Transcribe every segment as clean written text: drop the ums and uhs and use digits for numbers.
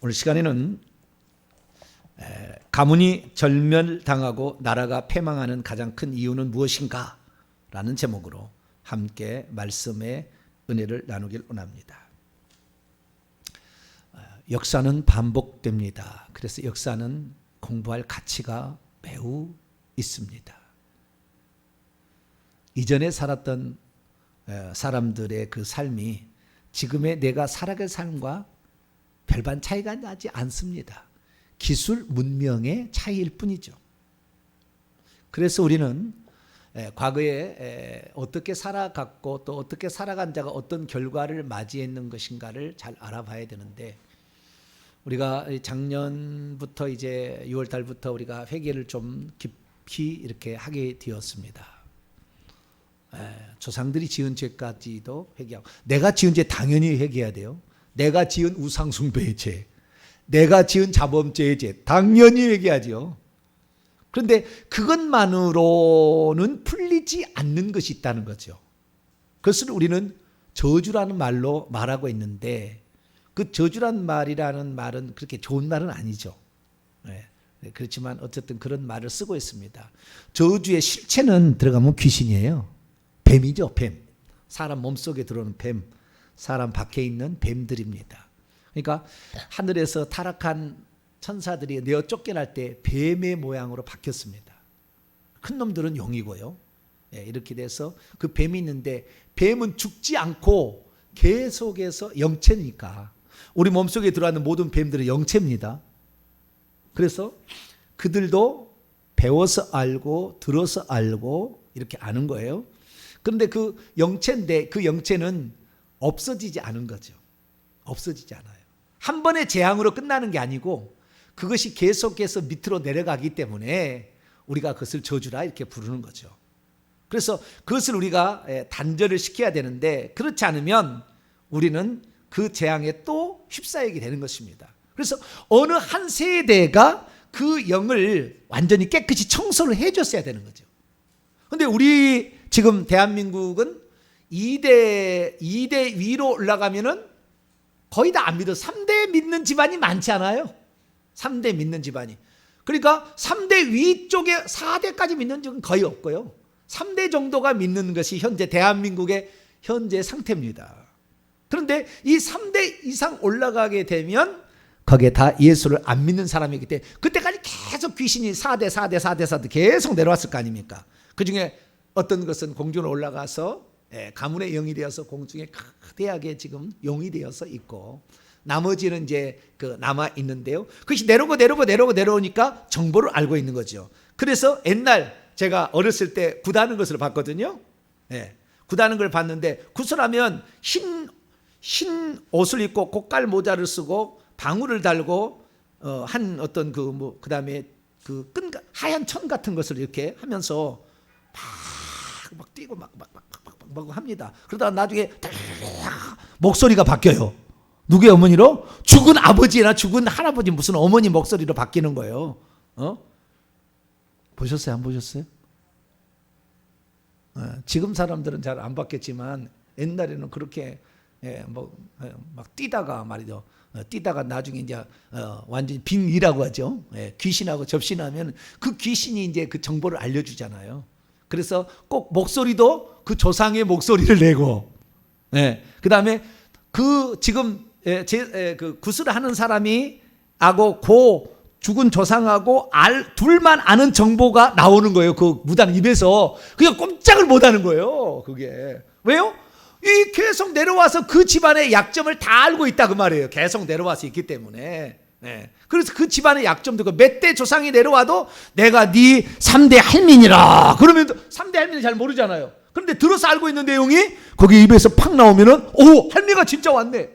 오늘 시간에는 가문이 절멸당하고 나라가 패망하는 가장 큰 이유는 무엇인가? 라는 제목으로 함께 말씀의 은혜를 나누길 원합니다. 역사는 반복됩니다. 그래서 역사는 공부할 가치가 매우 있습니다. 이전에 살았던 사람들의 그 삶이 지금의 내가 살아갈 삶과 별반 차이가 나지 않습니다. 기술, 문명의 차이일 뿐이죠. 그래서 우리는 과거에 어떻게 살아갔고 또 어떻게 살아간 자가 어떤 결과를 맞이했는 것인가를 잘 알아봐야 되는데, 우리가 작년부터 이제 6월 달부터 우리가 회개를 좀 깊이 이렇게 하게 되었습니다. 조상들이 지은 죄까지도 회개하고, 내가 지은 죄 당연히 회개해야 돼요. 내가 지은 우상숭배의 죄, 내가 지은 자범죄의 죄 당연히 회개하죠. 그런데 그것만으로는 풀리지 않는 것이 있다는 거죠. 그것을 우리는 저주라는 말로 말하고 있는데, 그 저주란 말이라는 말은 그렇게 좋은 말은 아니죠. 그렇지만 어쨌든 그런 말을 쓰고 있습니다. 저주의 실체는 들어가면 귀신이에요. 뱀이죠, 뱀. 사람 몸속에 들어오는 뱀, 사람 밖에 있는 뱀들입니다. 그러니까 하늘에서 타락한 천사들이 내어 쫓겨날 때 뱀의 모양으로 바뀌었습니다. 큰 놈들은 용이고요. 이렇게 돼서 그 뱀이 있는데, 뱀은 죽지 않고 계속해서 영체니까 우리 몸속에 들어가는 모든 뱀들은 영체입니다. 그래서 그들도 배워서 알고 들어서 알고 이렇게 아는 거예요. 그런데 그 영체인데 그 영체는 없어지지 않은 거죠. 없어지지 않아요. 한 번의 재앙으로 끝나는 게 아니고 그것이 계속해서 밑으로 내려가기 때문에 우리가 그것을 저주라 이렇게 부르는 거죠. 그래서 그것을 우리가 단절을 시켜야 되는데, 그렇지 않으면 우리는 그 재앙에 또 휩싸이게 되는 것입니다. 그래서 어느 한 세대가 그 영을 완전히 깨끗이 청소를 해줬어야 되는 거죠. 그런데 우리 지금 대한민국은 2대 위로 올라가면은 거의 다 안 믿어. 3대 믿는 집안이 많지 않아요? 3대 믿는 집안이. 그러니까 3대 위쪽에 4대까지 믿는 집은 거의 없고요. 3대 정도가 믿는 것이 현재 대한민국의 현재 상태입니다. 그런데 이 3대 이상 올라가게 되면 거기에 다 예수를 안 믿는 사람이기 때문에 그때까지 계속 귀신이 4대 계속 내려왔을 거 아닙니까? 그 중에 어떤 것은 공중으로 올라가서 가문의 영이 되어서 공중에 거대하게 지금 용이 되어서 있고, 나머지는 이제 그 남아 있는데요. 그것이 내려오니까 정보를 알고 있는 거죠. 그래서 옛날 제가 어렸을 때 굿하는 것을 봤거든요. 굿하는 걸 봤는데, 굿을 하면 흰 옷을 입고 고깔 모자를 쓰고 방울을 달고 한 어떤 그다음에 그 끈 하얀 천 같은 것을 이렇게 하면서 막 뛰고 막 합니다. 그러다가 나중에 목소리가 바뀌어요. 누구의 어머니로? 죽은 아버지나 죽은 할아버지 무슨 어머니 목소리로 바뀌는 거예요. 보셨어요? 안 보셨어요? 지금 사람들은 잘 안 봤겠지만 옛날에는 그렇게 막 뛰다가 말이죠. 뛰다가 나중에 이제 완전히 빙의라고 하죠. 귀신하고 접신하면 그 귀신이 이제 그 정보를 알려주잖아요. 그래서 꼭 목소리도 그 조상의 목소리를 내고, 그 다음에 그 지금 그 구슬을 하는 사람이 하고 고 죽은 조상하고 둘만 아는 정보가 나오는 거예요. 그 무당 입에서. 그냥 꼼짝을 못 하는 거예요. 그게 왜요? 이 계속 내려와서 그 집안의 약점을 다 알고 있다 그 말이에요. 계속 내려와서 있기 때문에. 그래서 그 집안의 약점도 몇 대 조상이 내려와도 내가 네 3대 할민이라 그러면 3대 할민을 잘 모르잖아요. 그런데 들어서 알고 있는 내용이 거기 입에서 팍 나오면은 오, 할미가 진짜 왔네.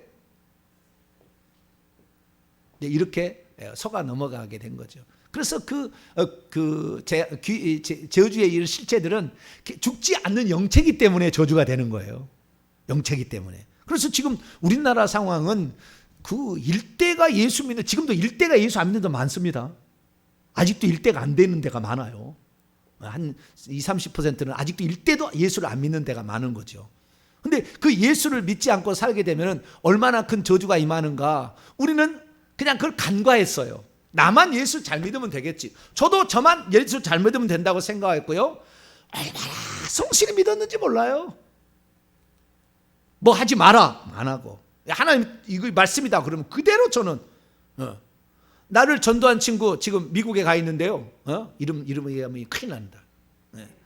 이렇게 속아 넘어가게 된 거죠. 그래서 저주의 이런 실체들은 죽지 않는 영체이기 때문에 저주가 되는 거예요. 영체이기 때문에. 그래서 지금 우리나라 상황은 그 일대가 예수 믿는, 지금도 일대가 예수 안 믿는 데 많습니다. 아직도 일대가 안 되는 데가 많아요. 한 20, 30%는 아직도 일대도 예수를 안 믿는 데가 많은 거죠. 근데 그 예수를 믿지 않고 살게 되면 얼마나 큰 저주가 임하는가. 우리는 그냥 그걸 간과했어요. 나만 예수 잘 믿으면 되겠지. 저도 저만 예수 잘 믿으면 된다고 생각했고요. 얼마나 성실히 믿었는지 몰라요. 뭐 하지 마라 안 하고, 하나님 이거 말씀이다 그러면 그대로 저는 나를 전도한 친구 지금 미국에 가 있는데요. 이름을 얘기하면 큰일 난다.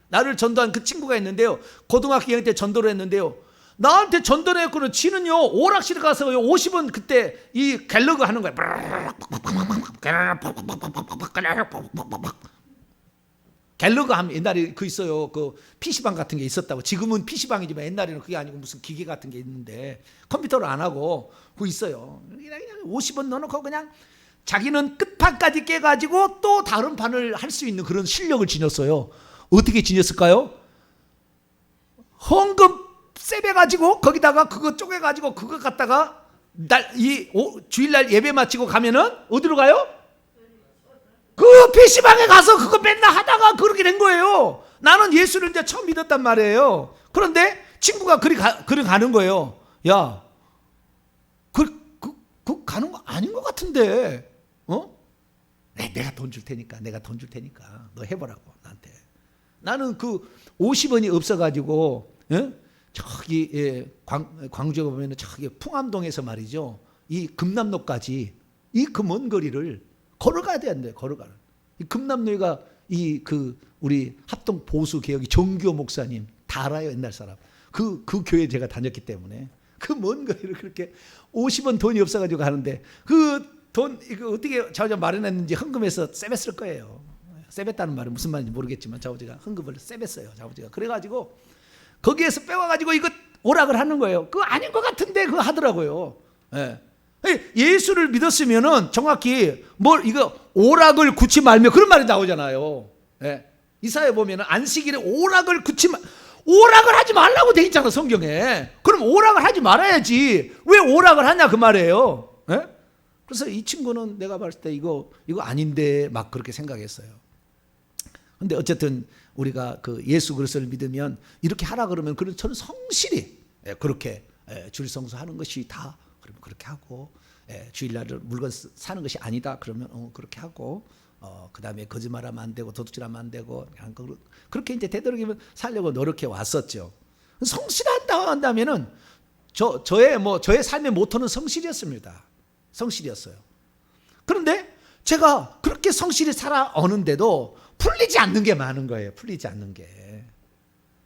나를 전도한 그 친구가 있는데요. 고등학교 2학년 때 전도를 했는데요. 나한테 전도를 했고는 지는요 오락실에 가서 50원 그때 이 갤러그 하는 거야. 갤러그 하면 옛날에 그 있어요. 그 PC방 같은 게 있었다고. 지금은 PC방이지만 옛날에는 그게 아니고 무슨 기계 같은 게 있는데 컴퓨터를 안 하고 그거 있어요. 그냥 50원 넣어놓고 그냥 자기는 끝판까지 깨가지고 또 다른 판을 할 수 있는 그런 실력을 지녔어요. 어떻게 지녔을까요? 헌금 세배가지고 거기다가 그거 쪼개가지고 그거 갖다가 주일날 예배 마치고 가면은 어디로 가요? 그 PC방에 가서 그거 맨날 하다가 그렇게 된 거예요. 나는 예수를 이제 처음 믿었단 말이에요. 그런데 친구가 그리 가는 거예요. 야, 그 가는 거 아닌 것 같은데, 내가 돈 줄 테니까, 너 해보라고 나한테. 나는 그 50원이 없어가지고, 저기 광주에 보면은 저기 풍암동에서 말이죠. 이 금남로까지 이 그 먼 거리를 걸어가야 되는데 걸어가는. 이 금남로가 우리 합동 보수 개혁이 정규호 목사님 다 알아요 옛날 사람. 그 교회 제가 다녔기 때문에 그 먼 거리를 그렇게 50원 돈이 없어가지고 가는데 그 돈 이거 어떻게 자우지가 마련했는지 헌금해서 세뱃을 거예요. 세뱃다는 말은 무슨 말인지 모르겠지만 자우지가 헌금을 세뱃어요. 자우지가 그래가지고 거기에서 빼와가지고 이거 오락을 하는 거예요. 그거 아닌 것 같은데 그거 하더라고요. 예수를 믿었으면은 정확히 이거 오락을 굳지 말며 그런 말이 나오잖아요. 이사야 보면은 안식일에 오락을 하지 말라고 돼 있잖아 성경에. 그럼 오락을 하지 말아야지. 왜 오락을 하냐 그 말이에요. 그래서 이 친구는 내가 봤을 때 이거 아닌데 막 그렇게 생각했어요. 근데 어쨌든 우리가 그 예수 그리스도를 믿으면 이렇게 하라 그러면 저는 성실히 그렇게 주일성수하는 것이 다 그러면 그렇게 하고 주일날 물건 사는 것이 아니다 그러면 그렇게 하고 그다음에 거짓말하면 안 되고 도둑질하면 안 되고 그렇게 이제 되도록이면 살려고 노력해 왔었죠. 성실한다고 한다면은 저의 삶의 모토는 성실이었습니다. 성실이었어요. 그런데 제가 그렇게 성실히 살아오는데도 풀리지 않는 게 많은 거예요. 풀리지 않는 게.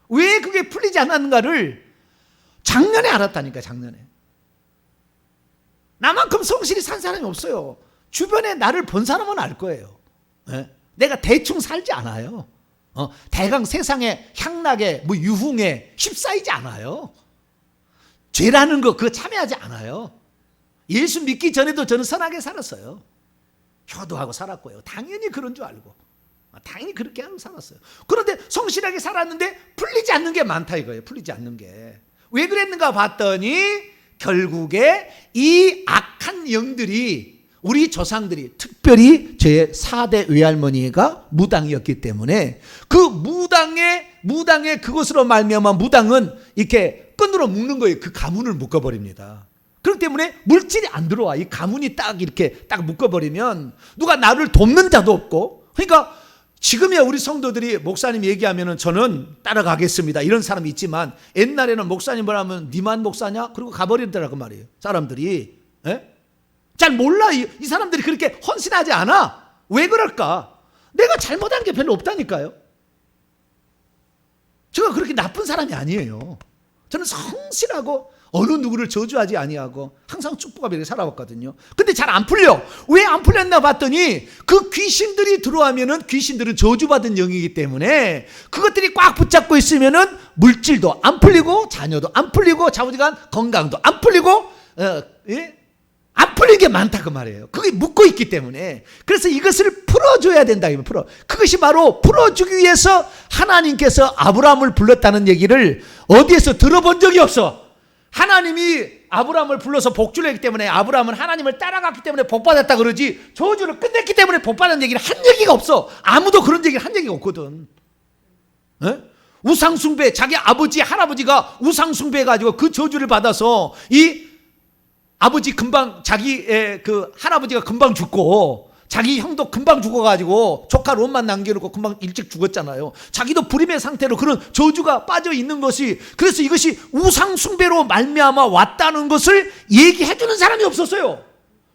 왜 그게 풀리지 않았는가를 작년에 알았다니까. 작년에. 나만큼 성실히 산 사람이 없어요. 주변에 나를 본 사람은 알 거예요. 내가 대충 살지 않아요. 대강 세상에 향락에 유흥에 휩싸이지 않아요. 죄라는 거 그거 참여하지 않아요. 예수 믿기 전에도 저는 선하게 살았어요. 효도하고 살았고요. 당연히 그런 줄 알고. 당연히 그렇게 하고 살았어요. 그런데 성실하게 살았는데 풀리지 않는 게 많다 이거예요. 풀리지 않는 게. 왜 그랬는가 봤더니 결국에 이 악한 영들이 우리 조상들이 특별히 제 4대 외할머니가 무당이었기 때문에 그 무당의 그것으로 말미암아 무당은 이렇게 끈으로 묶는 거예요. 그 가문을 묶어버립니다. 그렇기 때문에 물질이 안 들어와. 이 가문이 딱 이렇게 딱 묶어버리면 누가 나를 돕는 자도 없고. 그러니까 지금이야 우리 성도들이 목사님 얘기하면은 저는 따라가겠습니다 이런 사람이 있지만 옛날에는 목사님 뭐라면 니만 목사냐? 그리고 가버리더라고 말이에요. 사람들이. 잘 몰라. 이 사람들이 그렇게 헌신하지 않아. 왜 그럴까? 내가 잘못한 게 별로 없다니까요. 제가 그렇게 나쁜 사람이 아니에요. 저는 성실하고 어느 누구를 저주하지 아니하고 항상 축복하며 이렇게 살아왔거든요. 근데 잘 안 풀려. 왜 안 풀렸나 봤더니 그 귀신들이 들어오면은 귀신들은 저주받은 영이기 때문에 그것들이 꽉 붙잡고 있으면은 물질도 안 풀리고 자녀도 안 풀리고 자우지간 건강도 안 풀리고 안 풀린 게 많다 그 말이에요. 그게 묶고 있기 때문에. 그래서 이것을 풀어줘야 된다. 그것이 바로 풀어주기 위해서 하나님께서 아브라함을 불렀다는 얘기를 어디에서 들어본 적이 없어. 하나님이 아브라함을 불러서 복주를 했기 때문에 아브라함은 하나님을 따라갔기 때문에 복받았다 그러지 저주를 끝냈기 때문에 복받은 얘기를 한 얘기가 없어. 아무도 그런 얘기를 한 얘기가 없거든. 우상숭배, 자기 아버지 할아버지가 우상숭배해가지고 그 저주를 받아서 이 아버지 금방 자기의 그 할아버지가 금방 죽고 자기 형도 금방 죽어가지고 조카 롯만 남겨놓고 금방 일찍 죽었잖아요. 자기도 불임의 상태로 그런 저주가 빠져 있는 것이, 그래서 이것이 우상 숭배로 말미암아 왔다는 것을 얘기해주는 사람이 없었어요.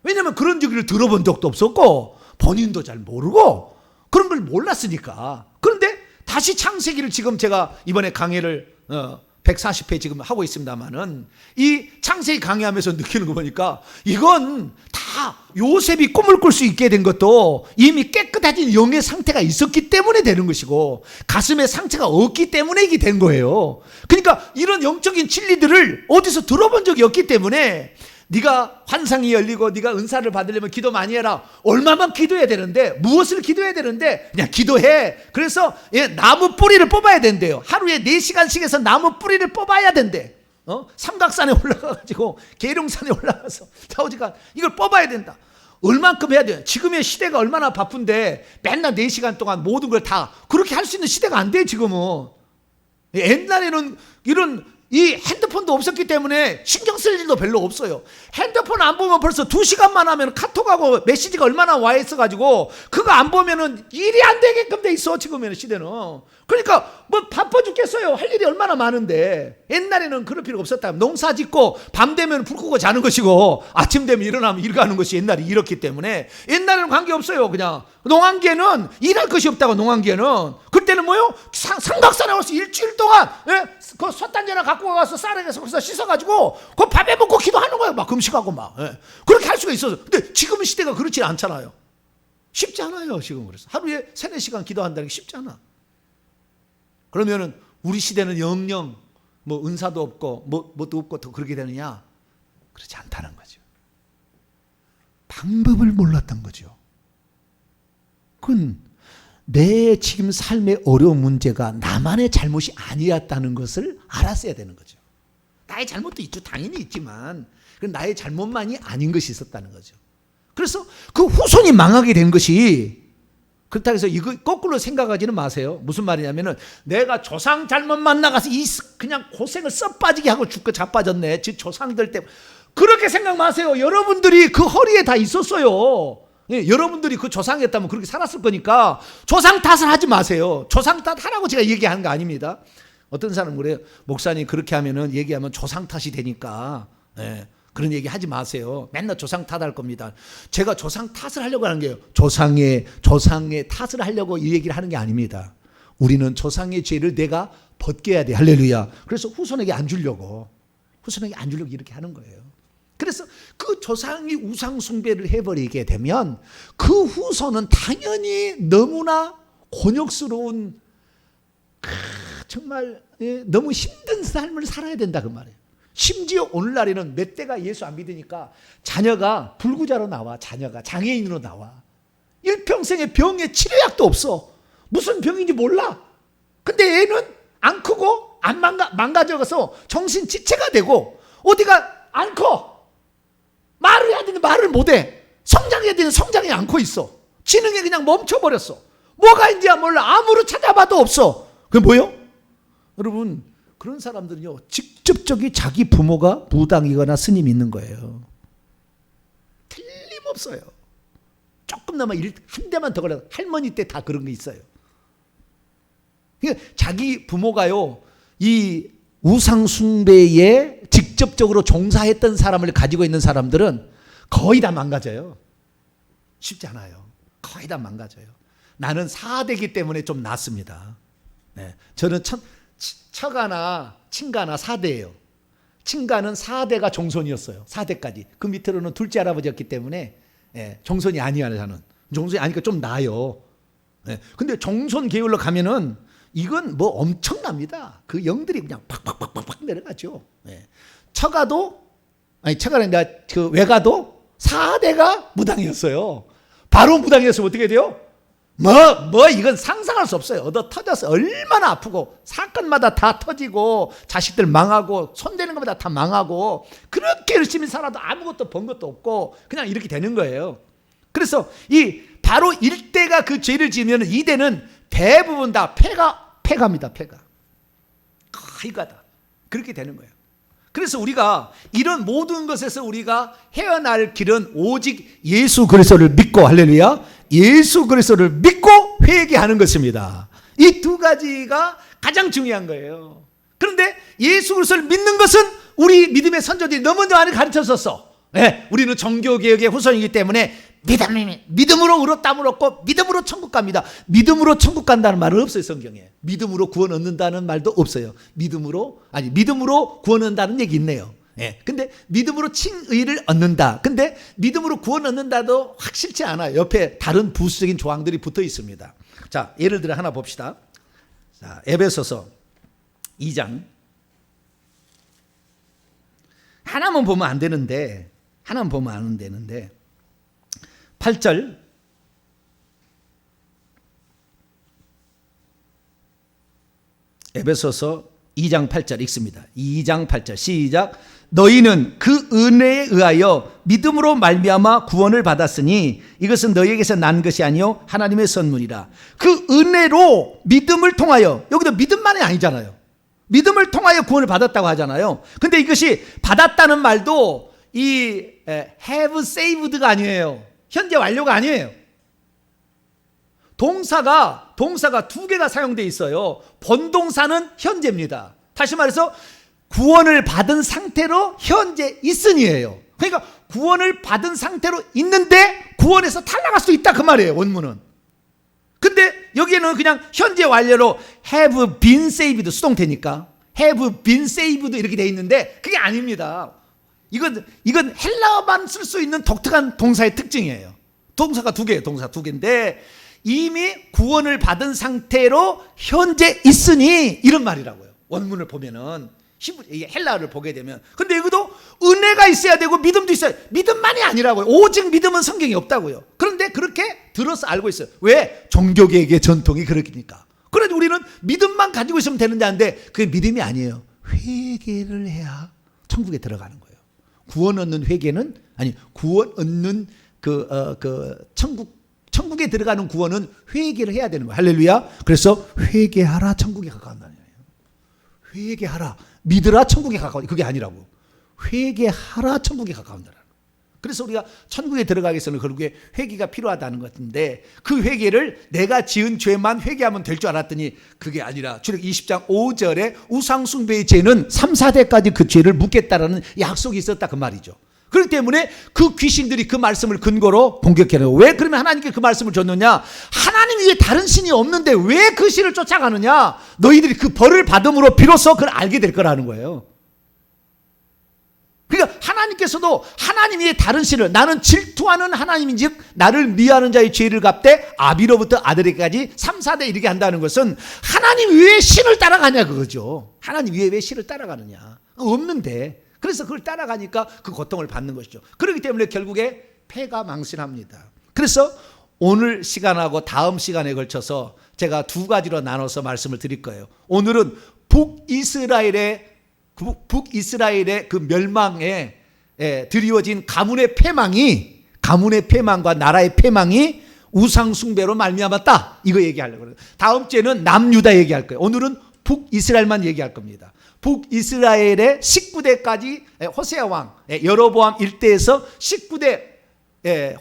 왜냐하면 그런 얘기를 들어본 적도 없었고 본인도 잘 모르고 그런 걸 몰랐으니까. 그런데 다시 창세기를 지금 제가 이번에 강의를 140회 지금 하고 있습니다만은 이 창세기 강의하면서 느끼는 거 보니까 이건 다 요셉이 꿈을 꿀 수 있게 된 것도 이미 깨끗해진 영의 상태가 있었기 때문에 되는 것이고 가슴에 상처가 없기 때문에 이게 된 거예요. 그러니까 이런 영적인 진리들을 어디서 들어본 적이 없기 때문에 네가 환상이 열리고 네가 은사를 받으려면 기도 많이 해라. 얼마만 기도해야 되는데, 무엇을 기도해야 되는데 그냥 기도해. 그래서 나무 뿌리를 뽑아야 된대요. 하루에 4시간씩 해서 나무 뿌리를 뽑아야 된대. 삼각산에 올라가가지고 계룡산에 올라가서 좌우지간 이걸 뽑아야 된다. 얼만큼 해야 돼요? 지금의 시대가 얼마나 바쁜데 맨날 4시간 동안 모든 걸 다 그렇게 할 수 있는 시대가 안 돼 지금은. 옛날에는 이런 이 핸드폰도 없었기 때문에 신경 쓸 일도 별로 없어요. 핸드폰 안 보면 벌써 2시간만 하면 카톡하고 메시지가 얼마나 와 있어가지고 그거 안 보면은 일이 안 되게끔 돼 있어 지금의 시대는. 그러니까 뭐 바빠 죽겠어요. 할 일이 얼마나 많은데. 옛날에는 그럴 필요가 없었다. 농사 짓고 밤 되면 불 끄고 자는 것이고 아침 되면 일어나면 일 가는 것이 옛날에 이렇기 때문에 옛날에는 관계없어요. 그냥 농한계는 일할 것이 없다고. 농한계는 그때는 뭐요? 삼각산에 와서 일주일 동안 그 솥단지나 갖고 가서 쌀에서 거기서 씻어가지고 그 밥에 먹고 기도하는 거예요. 막 금식하고 막 그렇게 할 수가 있어서. 근데 지금 시대가 그렇지 않잖아요. 쉽지 않아요 지금. 그래서 하루에 3-4시간 기도한다는 게 쉽지 않아. 그러면은 우리 시대는 영영 뭐 은사도 없고 뭐도 없고 더 그렇게 되느냐? 그렇지 않다는 거죠. 방법을 몰랐던 거죠. 그건 내 지금 삶의 어려운 문제가 나만의 잘못이 아니었다는 것을 알았어야 되는 거죠. 나의 잘못도 있죠. 당연히 있지만 그건 나의 잘못만이 아닌 것이 있었다는 거죠. 그래서 그 후손이 망하게 된 것이, 그렇다고 해서 이거 거꾸로 생각하지는 마세요. 무슨 말이냐면은 내가 조상 잘못 만나가서 그냥 고생을 썩 빠지게 하고 죽고 자빠졌네. 지 조상들 때문에. 그렇게 생각 마세요. 여러분들이 그 허리에 다 있었어요. 여러분들이 그 조상이었다면 그렇게 살았을 거니까 조상 탓을 하지 마세요. 조상 탓하라고 제가 얘기하는 거 아닙니다. 어떤 사람은 그래요. 목사님 그렇게 하면은 얘기하면 조상 탓이 되니까 그런 얘기 하지 마세요. 맨날 조상 탓할 겁니다. 제가 조상 탓을 하려고 하는 게요. 조상의 탓을 하려고 이 얘기를 하는 게 아닙니다. 우리는 조상의 죄를 내가 벗겨야 돼. 할렐루야. 그래서 후손에게 안 주려고 이렇게 하는 거예요. 그래서 그 조상이 우상 숭배를 해버리게 되면 그 후손은 당연히 너무나 곤욕스러운 정말 너무 힘든 삶을 살아야 된다 그 말이에요. 심지어 오늘날에는 몇 대가 예수 안 믿으니까 자녀가 불구자로 나와. 자녀가 장애인으로 나와. 일평생의 병에 치료약도 없어. 무슨 병인지 몰라. 근데 얘는 안 크고 안 망가져서 정신지체가 되고 어디가 안 커. 말을 해야 되는데 말을 못해. 성장해야 되는데 성장이 않고 있어. 지능이 그냥 멈춰버렸어. 뭐가 있는지야 몰라. 아무리 찾아봐도 없어. 그게 뭐예요? 여러분, 그런 사람들은요 직접적이 자기 부모가 무당이거나 스님이 있는 거예요. 틀림없어요. 조금나마 한 대만 더 걸려. 할머니 때 다 그런 게 있어요. 자기 부모가요 이 우상 숭배에 직접적으로 종사했던 사람을 가지고 있는 사람들은 거의 다 망가져요. 쉽지 않아요. 거의 다 망가져요. 나는 4대기 때문에 좀 낫습니다. 저는 처가나 친가나 4대예요. 친가는 4대가 종손이었어요. 4대까지. 그 밑으로는 둘째 할아버지였기 때문에 종손이 아니야. 저는 종손이 아니니까 좀 나아요. 근데 종손 계열로 가면은 이건 뭐 엄청납니다. 그 영들이 그냥 팍팍팍팍 내려가죠. 처가도 처가는 그 외가도 4대가 무당이었어요. 바로 무당이었으면 어떻게 돼요? 이건 상상할 수 없어요. 얻어 터져서 얼마나 아프고 사건마다 다 터지고 자식들 망하고 손대는 것마다 다 망하고 그렇게 열심히 살아도 아무것도 번 것도 없고 그냥 이렇게 되는 거예요. 그래서 이 바로 1대가 그 죄를 지으면 2대는 대부분 다 폐가입니다. 폐가. 거의 가다. 그렇게 되는 거예요. 그래서 우리가 이런 모든 것에서 우리가 헤어날 길은 오직 예수 그리스도를 믿고, 할렐루야, 예수 그리스도를 믿고 회개하는 것입니다. 이 두 가지가 가장 중요한 거예요. 그런데 예수 그리스도를 믿는 것은 우리 믿음의 선조들이 너무 많이 가르쳤었어. 네, 우리는 정교개혁의 후손이기 때문에 믿음으로 의로 땀을 얻고 믿음으로 천국 갑니다. 믿음으로 천국 간다는 말은 없어요, 성경에. 믿음으로 구원 얻는다는 말도 없어요. 믿음으로 구원 얻는다는 얘기 있네요. 예. 근데 믿음으로 칭의를 얻는다. 근데 믿음으로 구원 얻는다도 확실치 않아요. 옆에 다른 부수적인 조항들이 붙어 있습니다. 자, 예를 들어 하나 봅시다. 자, 에베소서 2장. 하나만 보면 안 되는데 8절, 에베소서 2장 8절 읽습니다. 2장 8절 시작. 너희는 그 은혜에 의하여 믿음으로 말미암아 구원을 받았으니 이것은 너희에게서 난 것이 아니요 하나님의 선물이라. 그 은혜로 믿음을 통하여, 여기도 믿음만이 아니잖아요. 믿음을 통하여 구원을 받았다고 하잖아요. 근데 이것이 받았다는 말도 이 have saved가 아니에요. 현재 완료가 아니에요. 동사가 두 개가 사용되어 있어요. 본동사는 현재입니다. 다시 말해서 구원을 받은 상태로 현재 있으니예요. 그러니까 구원을 받은 상태로 있는데 구원에서 탈락할 수도 있다 그 말이에요, 원문은. 근데 여기에는 그냥 현재 완료로 have been saved, 수동태니까 have been saved 이렇게 돼 있는데 그게 아닙니다. 이건 헬라어만 쓸 수 있는 독특한 동사의 특징이에요. 동사가 두 개예요. 동사 두 개인데 이미 구원을 받은 상태로 현재 있으니 이런 말이라고요. 원문을 보면은 헬라어를 보게 되면. 근데 이것도 은혜가 있어야 되고 믿음도 있어야 돼요. 믿음만이 아니라고요. 오직 믿음은 성경에 없다고요. 그런데 그렇게 들어서 알고 있어요. 왜? 종교개혁의 전통이 그렇니까. 그래도 우리는 믿음만 가지고 있으면 되는데 하는데 그게 믿음이 아니에요. 회개를 해야 천국에 들어가는 거예요. 구원 얻는 회개는, 아니, 구원 얻는 천국에 들어가는 구원은 회개를 해야 되는 거예요. 할렐루야. 그래서 회개하라, 천국에 가까운다는 거예요. 회개하라, 믿으라, 천국에 가까운, 그게 아니라고. 회개하라, 천국에 가까운다는. 그래서 우리가 천국에 들어가기 위해서는 결국에 회개가 필요하다는 것인데 그 회개를 내가 지은 죄만 회개하면 될 줄 알았더니 그게 아니라 출애굽 20장 5절에 우상숭배의 죄는 3, 4대까지 그 죄를 묻겠다라는 약속이 있었다 그 말이죠. 그렇기 때문에 그 귀신들이 그 말씀을 근거로 공격해요. 왜 그러면 하나님께 그 말씀을 줬느냐? 하나님 위에 다른 신이 없는데 왜 그 신을 쫓아가느냐? 너희들이 그 벌을 받음으로 비로소 그걸 알게 될 거라는 거예요. 그러니까 하나님께서도 하나님 위에 다른 신을, 나는 질투하는 하나님인즉 나를 미워하는 자의 죄를 갚되 아비로부터 아들에게까지 3, 4대 이르게 한다는 것은 하나님 위에 신을 따라가냐 그거죠. 하나님 위에 왜 신을 따라가느냐? 없는데. 그래서 그걸 따라가니까 그 고통을 받는 것이죠. 그렇기 때문에 결국에 패가 망신합니다. 그래서 오늘 시간하고 다음 시간에 걸쳐서 제가 두 가지로 나눠서 말씀을 드릴 거예요. 오늘은 북이스라엘의 그 멸망에 드리워진 가문의 패망과 나라의 패망이 우상숭배로 말미암았다. 이거 얘기하려고 그래요. 다음 주에는 남유다 얘기할 거예요. 오늘은 북이스라엘만 얘기할 겁니다. 북이스라엘의 19대까지 호세아 왕, 여로보암 일대에서 19대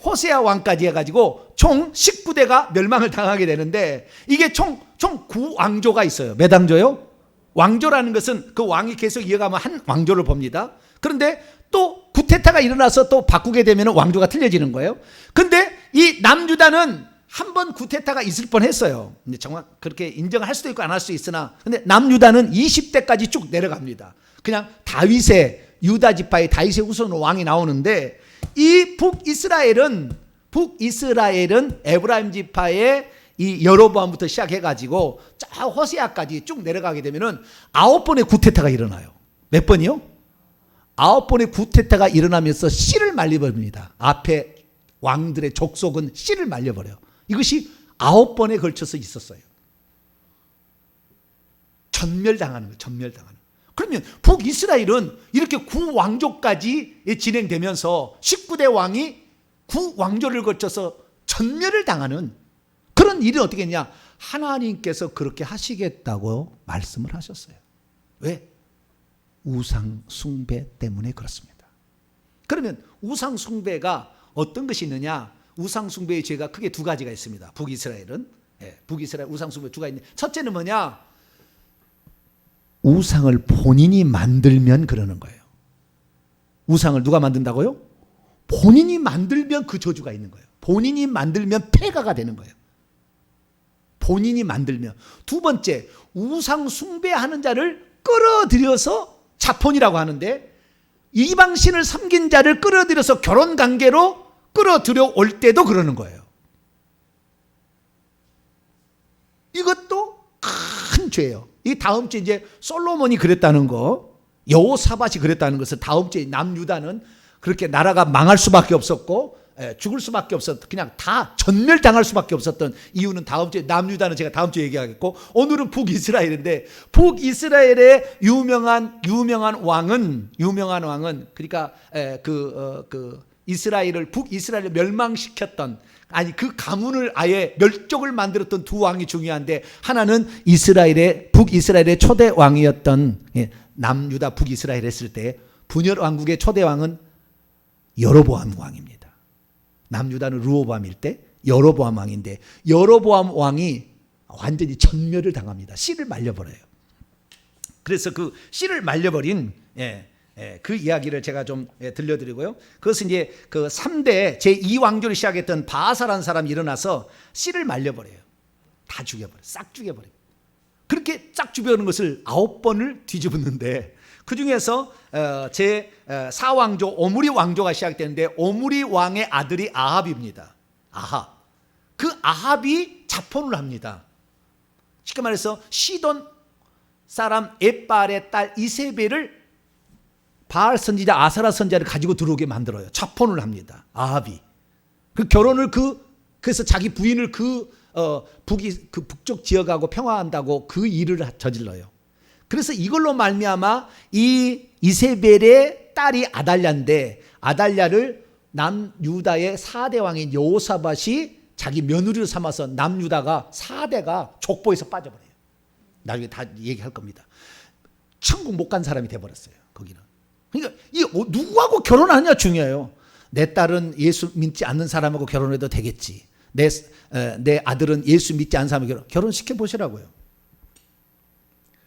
호세아 왕까지 해가지고 총 19대가 멸망을 당하게 되는데 이게 총 9왕조가 있어요. 몇 왕조요? 왕조라는 것은 그 왕이 계속 이어가면 한 왕조를 봅니다. 그런데 또 구테타가 일어나서 또 바꾸게 되면 왕조가 틀려지는 거예요. 근데 이 남유다는 한 번 구테타가 있을 뻔했어요. 근데 정말 그렇게 인정을 할 수도 있고 안 할 수 있으나, 근데 남유다는 20대까지 쭉 내려갑니다. 그냥 다윗의 유다 지파의 다윗의 후손으로 왕이 나오는데 이 북이스라엘은 에브라임 지파의 이 여로보암부터 시작해가지고 저 호세아까지 쭉 내려가게 되면은 9번의 구테타가 일어나요. 몇 번이요? 9번의 구테타가 일어나면서 씨를 말려버립니다. 앞에 왕들의 족속은 씨를 말려버려요. 이것이 9번에 걸쳐서 있었어요. 전멸당하는 거예요. 전멸당하는. 그러면 북이스라엘은 이렇게 9왕조까지 진행되면서 19대 왕이 9왕조를 거쳐서 전멸을 당하는 그런 일이 어떻게 했냐? 하나님께서 그렇게 하시겠다고 말씀을 하셨어요. 왜? 우상 숭배 때문에 그렇습니다. 그러면 우상 숭배가 어떤 것이 있느냐? 우상 숭배의 죄가 크게 두 가지가 있습니다. 북이스라엘은 북이스라엘 우상 숭배 두 가지 있는데, 첫째는 뭐냐? 우상을 본인이 만들면 그러는 거예요. 우상을 누가 만든다고요? 본인이 만들면 그 저주가 있는 거예요. 본인이 만들면 폐가가 되는 거예요. 본인이 만들면. 두 번째, 우상 숭배하는 자를 끌어들여서 자폰이라고 하는데, 이방신을 섬긴 자를 끌어들여서 결혼 관계로 끌어들여 올 때도 그러는 거예요. 이것도 큰 죄예요. 이 다음 주에 이제 솔로몬이 그랬다는 거, 여호사밧이 그랬다는 것을 다음 주에 남유다는 그렇게 나라가 망할 수밖에 없었고 죽을 수밖에 없었던, 그냥 다 전멸당할 수밖에 없었던 이유는 다음 주에, 남유다는 제가 다음 주에 얘기하겠고, 오늘은 북이스라엘인데, 북이스라엘의 유명한 왕은 그러니까 이스라엘을, 북이스라엘을 멸망시켰던, 아니 그 가문을 아예 멸족을 만들었던 두 왕이 중요한데, 하나는 북이스라엘의 초대 왕이었던, 남유다 북이스라엘 했을 때 분열 왕국의 초대 왕은 여로보암 왕입니다. 남유다는 르호보암일 때 여로보암 왕인데, 여로보암 왕이 완전히 전멸을 당합니다. 씨를 말려버려요. 그래서 그 씨를 말려버린 그 이야기를 제가 좀 들려드리고요. 그것은 이제 그 3대 제2왕조를 시작했던 바하사라는 사람이 일어나서 씨를 말려버려요. 다 죽여버려요. 싹 죽여버려요. 그렇게 싹 죽여버리는 것을 9번을 뒤집었는데, 그 중에서 제4왕조 오므리 왕조가 시작되는데, 오므리 왕의 아들이 아합입니다. 아합. 그 아합이 자폰을 합니다. 쉽게 말해서 시돈 사람 에발의 딸 이세벨을 바알 선지자 아사라 선지자를 가지고 들어오게 만들어요. 자폰을 합니다. 아합이. 그 결혼을 그래서 자기 부인을 북쪽 지역하고 평화한다고 그 일을 저질러요. 그래서 이걸로 말미암아 이 이세벨의 딸이 아달랴인데, 아달랴를 남유다의 4대 왕인 여호사밧이 자기 며느리로 삼아서 남유다가 4대가 족보에서 빠져버려요. 나중에 다 얘기할 겁니다. 천국 못 간 사람이 돼버렸어요. 거기는. 그러니까 누구하고 결혼하느냐 중요해요. 내 딸은 예수 믿지 않는 사람하고 결혼해도 되겠지. 내 아들은 예수 믿지 않는 사람하고 결혼시켜 보시라고요.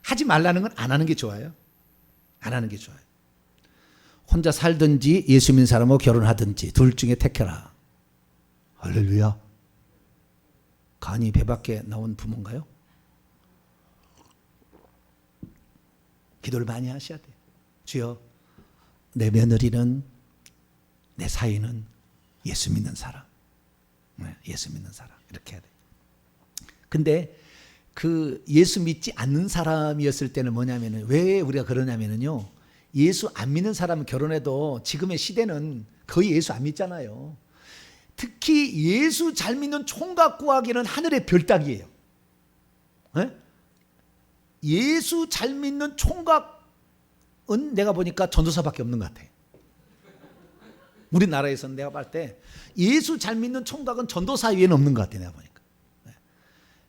하지 말라는 건 안 하는 게 좋아요. 안 하는 게 좋아요. 혼자 살든지 예수 믿는 사람하고 결혼하든지 둘 중에 택해라. 할렐루야. 간이 배 밖에 나온 부모인가요? 기도를 많이 하셔야 돼요. 주여, 내 며느리는, 내 사위는 예수 믿는 사람. 예수 믿는 사람. 이렇게 해야 돼요. 근데 그 예수 믿지 않는 사람이었을 때는 뭐냐면은, 왜 우리가 그러냐면은요, 예수 안 믿는 사람은 결혼해도 지금의 시대는 거의 예수 안 믿잖아요. 특히 예수 잘 믿는 총각 구하기는 하늘의 별 따기예요. 예수 잘 믿는 총각은 내가 보니까 전도사밖에 없는 것 같아. 우리나라에서는 내가 봤을 때 예수 잘 믿는 총각은 전도사 외에는 없는 것 같아, 내가 보니까.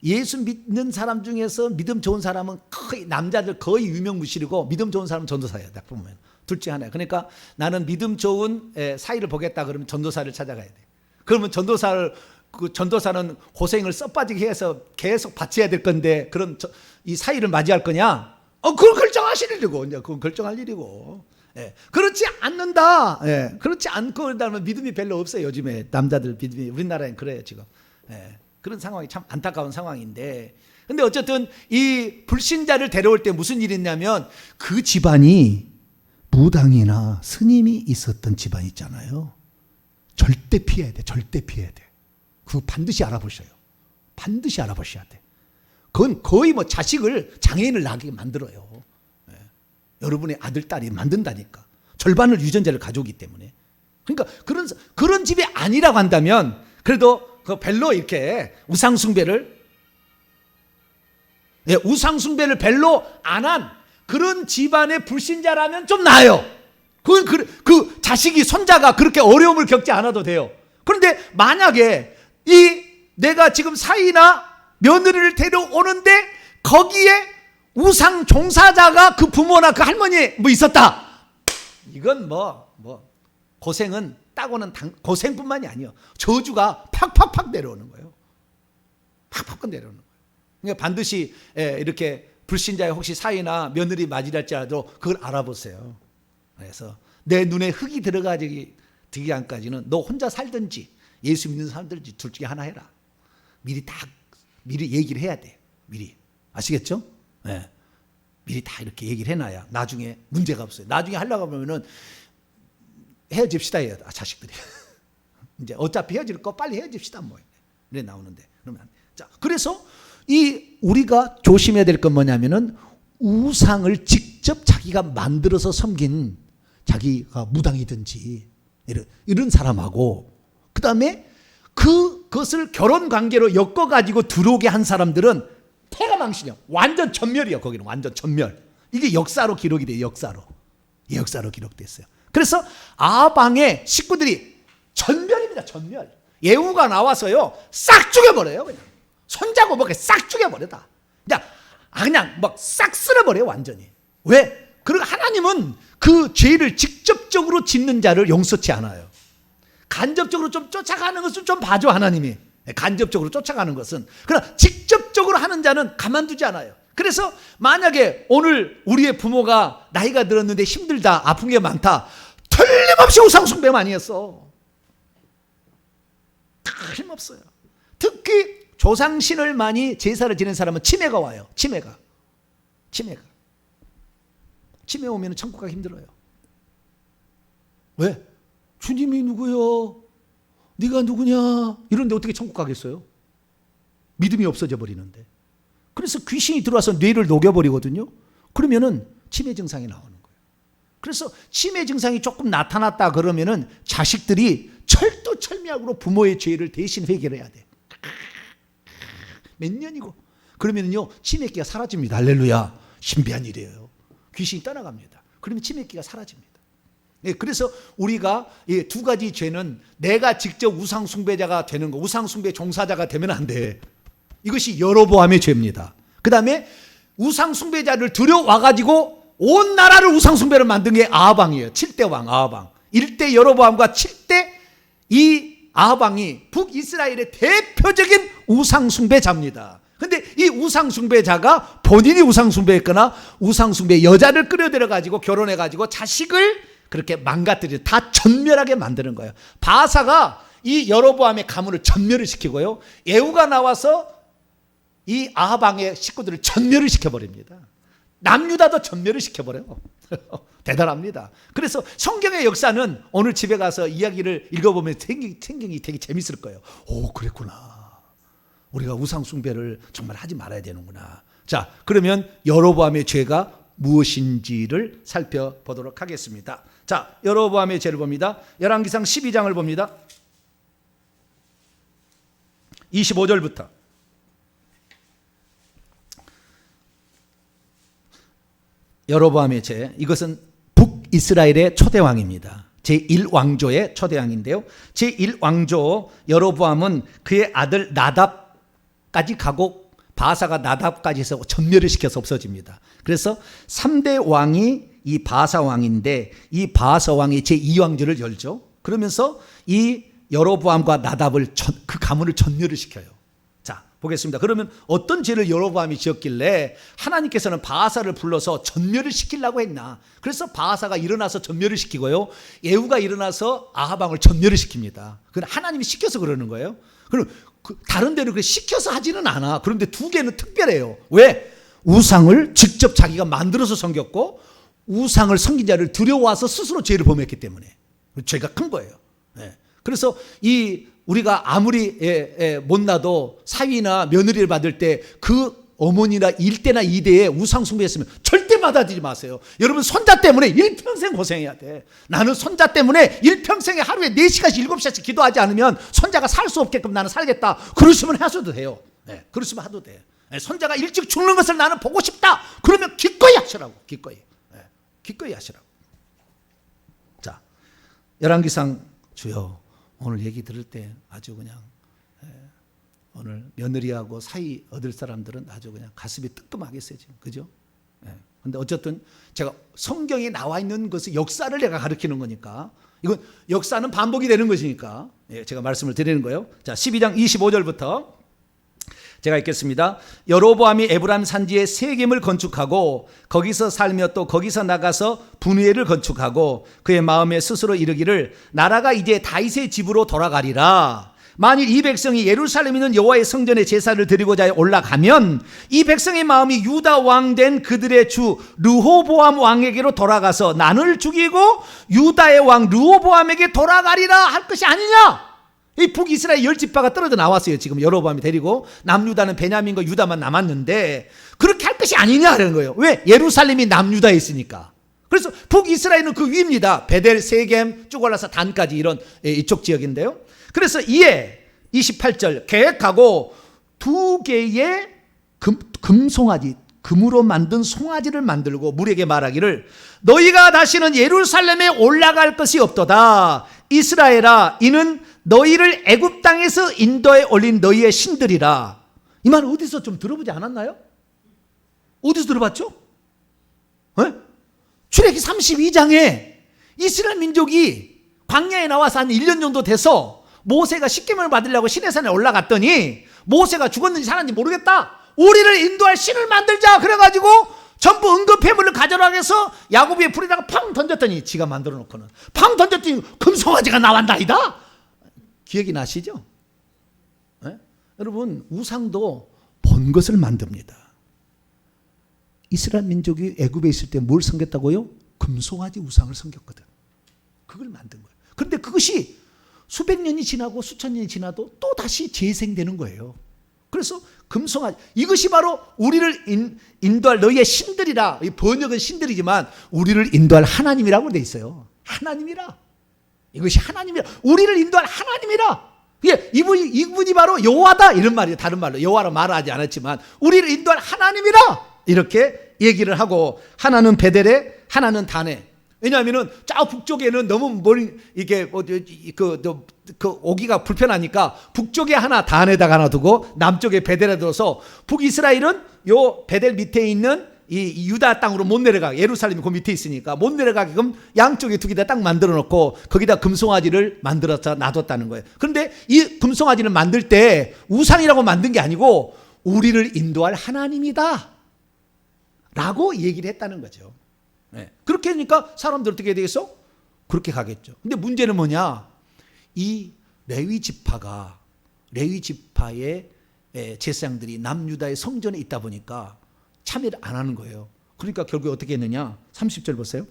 예수 믿는 사람 중에서 믿음 좋은 사람은 거의, 남자들 거의 유명무실이고, 믿음 좋은 사람은 전도사예요. 딱 보면 둘 중에 하나예요. 그러니까 나는 믿음 좋은 사이를 보겠다 그러면 전도사를 찾아가야 돼. 그러면 전도사는 고생을 써빠지게 해서 계속 바쳐야 될 건데, 그런 이 사이를 맞이할 거냐? 그걸 결정하실 일이고, 이제 그건 결정할 일이고. 그렇지 않는다. 그렇지 않고 그러면 믿음이 별로 없어요. 요즘에 남자들 믿음이, 우리나라엔 그래요 지금. 그런 상황이 참 안타까운 상황인데, 근데 어쨌든 이 불신자를 데려올 때 무슨 일이 있냐면, 그 집안이 무당이나 스님이 있었던 집안 있잖아요. 절대 피해야 돼. 절대 피해야 돼. 그거 반드시 알아보셔요. 반드시 알아보셔야 돼. 그건 거의 뭐 자식을 장애인을 낳게 만들어요. 여러분의 아들, 딸이 만든다니까. 절반을 유전자를 가져오기 때문에. 그러니까 그런 집이 아니라고 한다면, 그래도 그 별로 이렇게 우상숭배를 별로 안 한 그런 집안의 불신자라면 좀 나아요. 그 자식이, 손자가 그렇게 어려움을 겪지 않아도 돼요. 그런데 만약에 내가 지금 사위나 며느리를 데려오는데 거기에 우상 종사자가 그 부모나 그 할머니 뭐 있었다. 이건 고생은 따고는 고생뿐만이 아니에요. 저주가 팍팍팍 내려오는 거예요. 팍팍 내려오는 거예요. 그러니까 반드시 이렇게 불신자의 혹시 사위나 며느리 맞이할지라도 그걸 알아보세요. 그래서 내 눈에 흙이 들어가기 전까지는 너 혼자 살든지 예수 믿는 사람들인지 둘 중에 하나 해라. 미리 얘기를 해야 돼. 미리. 아시겠죠? 네. 미리 다 이렇게 얘기를 해놔야 나중에 문제가 없어요. 나중에 하려고 하면은 헤어집시다 해야 자식들이. 이제 어차피 헤어질 거 빨리 헤어집시다 뭐. 이래 나오는데. 그러면 자, 그래서 우리가 조심해야 될 건 뭐냐면은 우상을 직접 자기가 만들어서 섬긴 자기가 무당이든지 이런 사람하고 그다음에 그것을 결혼 관계로 엮어 가지고 들어오게 한 사람들은 폐가망신이요. 완전 전멸이요. 거기는 완전 전멸. 이게 역사로 기록이 돼요. 역사로 기록됐어요. 그래서 아방의 식구들이 전멸입니다. 전멸. 예후가 나와서요 싹 죽여버려요. 그냥 손자고 뭐게 싹 죽여버려다. 그냥 막 싹 쓸어버려요. 완전히. 왜? 그리고 하나님은 그 죄를 직접적으로 짓는 자를 용서치 않아요. 간접적으로 좀 쫓아가는 것은 좀 봐줘 하나님이. 간접적으로 쫓아가는 것은. 그러나 직접적으로 하는 자는 가만두지 않아요. 그래서 만약에 오늘 우리의 부모가 나이가 들었는데 힘들다, 아픈 게 많다, 틀림없이 우상숭배 많이 했어. 틀림없어요. 특히 조상신을 많이 제사를 지낸 사람은 치매가 와요. 치매가 치매 오면 천국 가기 힘들어요. 왜? 주님이 누구요? 네가 누구냐? 이런데 어떻게 천국 가겠어요? 믿음이 없어져 버리는데. 그래서 귀신이 들어와서 뇌를 녹여버리거든요. 그러면은 치매 증상이 나오는 거예요. 그래서 치매 증상이 조금 나타났다 그러면은 자식들이 철두철미하고 부모의 죄를 대신 회개해야 돼. 몇 년이고. 그러면은요 치매기가 사라집니다. 할렐루야. 신비한 일이에요. 귀신이 떠나갑니다. 그러면 치매기가 사라집니다. 그래서 우리가 두 가지 죄는 내가 직접 우상숭배자가 되는 거, 우상숭배 종사자가 되면 안 돼. 이것이 여로보암의 죄입니다. 그 다음에 우상숭배자를 들여와가지고 온 나라를 우상숭배로 만든 게 아하방이에요. 7대 왕 아하방. 1대 여로보암과 7대 이 아하방이 북이스라엘의 대표적인 우상숭배자입니다. 근데 이 우상숭배자가 본인이 우상숭배했거나 우상숭배 여자를 끌어들여가지고 결혼해가지고 자식을 그렇게 망가뜨려 다 전멸하게 만드는 거예요. 바사가 이 여로보암의 가문을 전멸을 시키고요. 예후가 나와서 이 아하방의 식구들을 전멸을 시켜버립니다. 남유다도 전멸을 시켜버려요. 대단합니다. 그래서 성경의 역사는 오늘 집에 가서 이야기를 읽어보면 생경이 되게 재밌을 거예요. 오, 그랬구나. 우리가 우상숭배를 정말 하지 말아야 되는구나. 자, 그러면 여로보암의 죄가 무엇인지를 살펴보도록 하겠습니다. 자, 여로보암의 죄를 봅니다. 열왕기상 12장을 봅니다. 25절부터. 여로보암의 죄, 이것은 북이스라엘의 초대왕입니다. 제1왕조의 초대왕인데요. 제1왕조 여로보암은 그의 아들 나답까지 가고 바사가 나답까지 해서 전멸을 시켜서 없어집니다. 그래서 3대 왕이 이 바사 왕인데 이 바사 왕이 제2왕조를 열죠. 그러면서 이 여로보암과 나답을 그 가문을 전멸을 시켜요. 자, 보겠습니다. 그러면 어떤 죄를 여로보암이 지었길래 하나님께서는 바사를 불러서 전멸을 시키려고 했나? 그래서 바사가 일어나서 전멸을 시키고요. 예후가 일어나서 아하방을 전멸을 시킵니다. 그건 하나님이 시켜서 그러는 거예요. 그럼 다른 데는 시켜서 하지는 않아. 그런데 두 개는 특별해요. 왜? 우상을 직접 자기가 만들어서 섬겼고 우상을 섬긴 자를 들여와서 스스로 죄를 범했기 때문에 죄가 큰 거예요. 그래서 우리가 아무리 못나도 사위나 며느리를 받을 때 그 어머니나 1대나 2대에 우상 숭배했으면 절대 받아들이지 마세요. 여러분 손자 때문에 일평생 고생해야 돼. 나는 손자 때문에 일평생에 하루에 4시간씩 7시간씩 기도하지 않으면 손자가 살 수 없게끔 나는 살겠다. 그러시면 하셔도 돼요. 그러시면 하도 돼. 손자가 일찍 죽는 것을 나는 보고 싶다. 그러면 기꺼이 하시라고. 기꺼이 하시라고. 자, 열왕기상 주여 오늘 얘기 들을 때 아주 그냥 오늘 며느리하고 사이 얻을 사람들은 아주 그냥 가슴이 뜨끔하겠어요 지금. 그죠? 근데 어쨌든 제가 성경에 나와 있는 것의 역사를 내가 가르치는 거니까, 이건 역사는 반복이 되는 것이니까 제가 말씀을 드리는 거예요. 자, 12장 25절부터 제가 읽겠습니다. 여로보암이 에브라임 산지에 세겜을 건축하고 거기서 살며 또 거기서 나가서 분회를 건축하고 그의 마음에 스스로 이르기를 나라가 이제 다윗의 집으로 돌아가리라. 만일 이 백성이 예루살렘에 있는 여호와의 성전에 제사를 드리고자 올라가면 이 백성의 마음이 유다 왕 된 그들의 주 르호보암 왕에게로 돌아가서 난을 죽이고 유다의 왕 르호보암에게 돌아가리라 할 것이 아니냐. 이 북이스라엘 10지파가 떨어져 나왔어요. 지금 여로보암이 데리고 남유다는 베냐민과 유다만 남았는데 그렇게 할 것이 아니냐 하는 거예요. 왜? 예루살렘이 남유다에 있으니까. 그래서 북이스라엘은 그 위입니다. 베델, 세겜 쭉 올라서 단까지 이런 이쪽 지역인데요. 그래서 이에 28절 계획하고 2개의 금송아지, 금으로 만든 송아지를 만들고 물에게 말하기를 너희가 다시는 예루살렘에 올라갈 것이 없도다. 이스라엘아, 이는 너희를 애굽 땅에서 인도에 올린 너희의 신들이라. 이 말 어디서 좀 들어보지 않았나요? 어디서 들어봤죠? 출애기 32장에 이스라엘 민족이 광야에 나와서 한 1년 정도 돼서 모세가 십계명을 받으려고 시내산에 올라갔더니 모세가 죽었는지 살았는지 모르겠다. 우리를 인도할 신을 만들자. 그래가지고 전부 은급회물을 가져라 해서 야곱 위에 불에다가 팡 던졌더니 지가 만들어 놓고는 팡 던졌더니 금송아지가 나왔나이다. 기억이 나시죠? 여러분, 우상도 본 것을 만듭니다. 이스라엘 민족이 애굽에 있을 때 뭘 섬겼다고요? 금송아지 우상을 섬겼거든. 그걸 만든 거예요. 그런데 그것이 수백 년이 지나고 수천 년이 지나도 또 다시 재생되는 거예요. 그래서 금송아지, 이것이 바로 우리를 인도할 너희의 신들이라. 이 번역은 신들이지만 우리를 인도할 하나님이라고 돼 있어요. 하나님이라. 이것이 하나님이라. 우리를 인도할 하나님이라. 예, 이분이 바로 여호와다 이런 말이에요. 다른 말로 여호와로 말하지 않았지만 우리를 인도할 하나님이라 이렇게 얘기를 하고, 하나는 베델에 하나는 단에. 왜냐하면은 저 북쪽에는 너무 멀리 이게 그 오기가 불편하니까 북쪽에 하나 단에다가 하나 두고 남쪽에 베델에 둬서 북이스라엘은 요 베델 밑에 있는 이 유다 땅으로 못 내려가, 예루살렘이 그 밑에 있으니까 못 내려가게끔 양쪽에 두 개다 딱 만들어 놓고 거기다 금송아지를 만들어서 놔뒀다는 거예요. 그런데 이 금송아지를 만들 때 우상이라고 만든 게 아니고 우리를 인도할 하나님이다 라고 얘기를 했다는 거죠. 그렇게 하니까 사람들 어떻게 되겠어? 그렇게 가겠죠. 근데 문제는 뭐냐? 이 레위 지파의 제사장들이 남유다의 성전에 있다 보니까 참여를 안 하는 거예요. 그러니까 결국 어떻게 했느냐? 30절 보세요.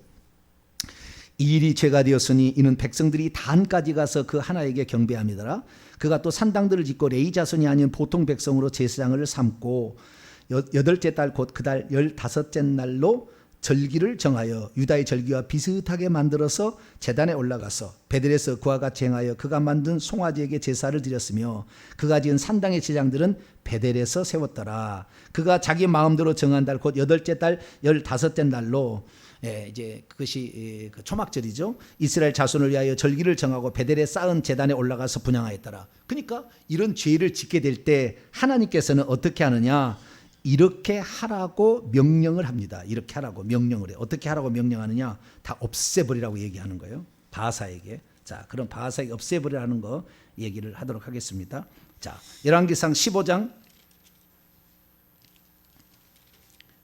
이 일이 죄가 되었으니 이는 백성들이 단까지 가서 그 하나에게 경배함이더라. 그가 또 산당들을 짓고 레위 자손이 아닌 보통 백성으로 제사장을 삼고 8째 달 곧 그 달 15째 날로 절기를 정하여 유다의 절기와 비슷하게 만들어서 제단에 올라가서 베델에서 그와 같이 행하여 그가 만든 송아지에게 제사를 드렸으며 그가 지은 산당의 제장들은 베델에서 세웠더라. 그가 자기 마음대로 정한 달 곧 8째 달 15째 날로 이제 그것이 그 초막절이죠. 이스라엘 자손을 위하여 절기를 정하고 베델에 쌓은 제단에 올라가서 분향하였더라. 그러니까 이런 죄를 짓게 될 때 하나님께서는 어떻게 하느냐? 이렇게 하라고 명령을 합니다. 이렇게 하라고 명령을 해요. 어떻게 하라고 명령하느냐? 다 없애버리라고 얘기하는 거예요. 바하사에게. 자, 그럼 바하사에게 없애버리라는 거 얘기를 하도록 하겠습니다. 자, 열왕기상 15장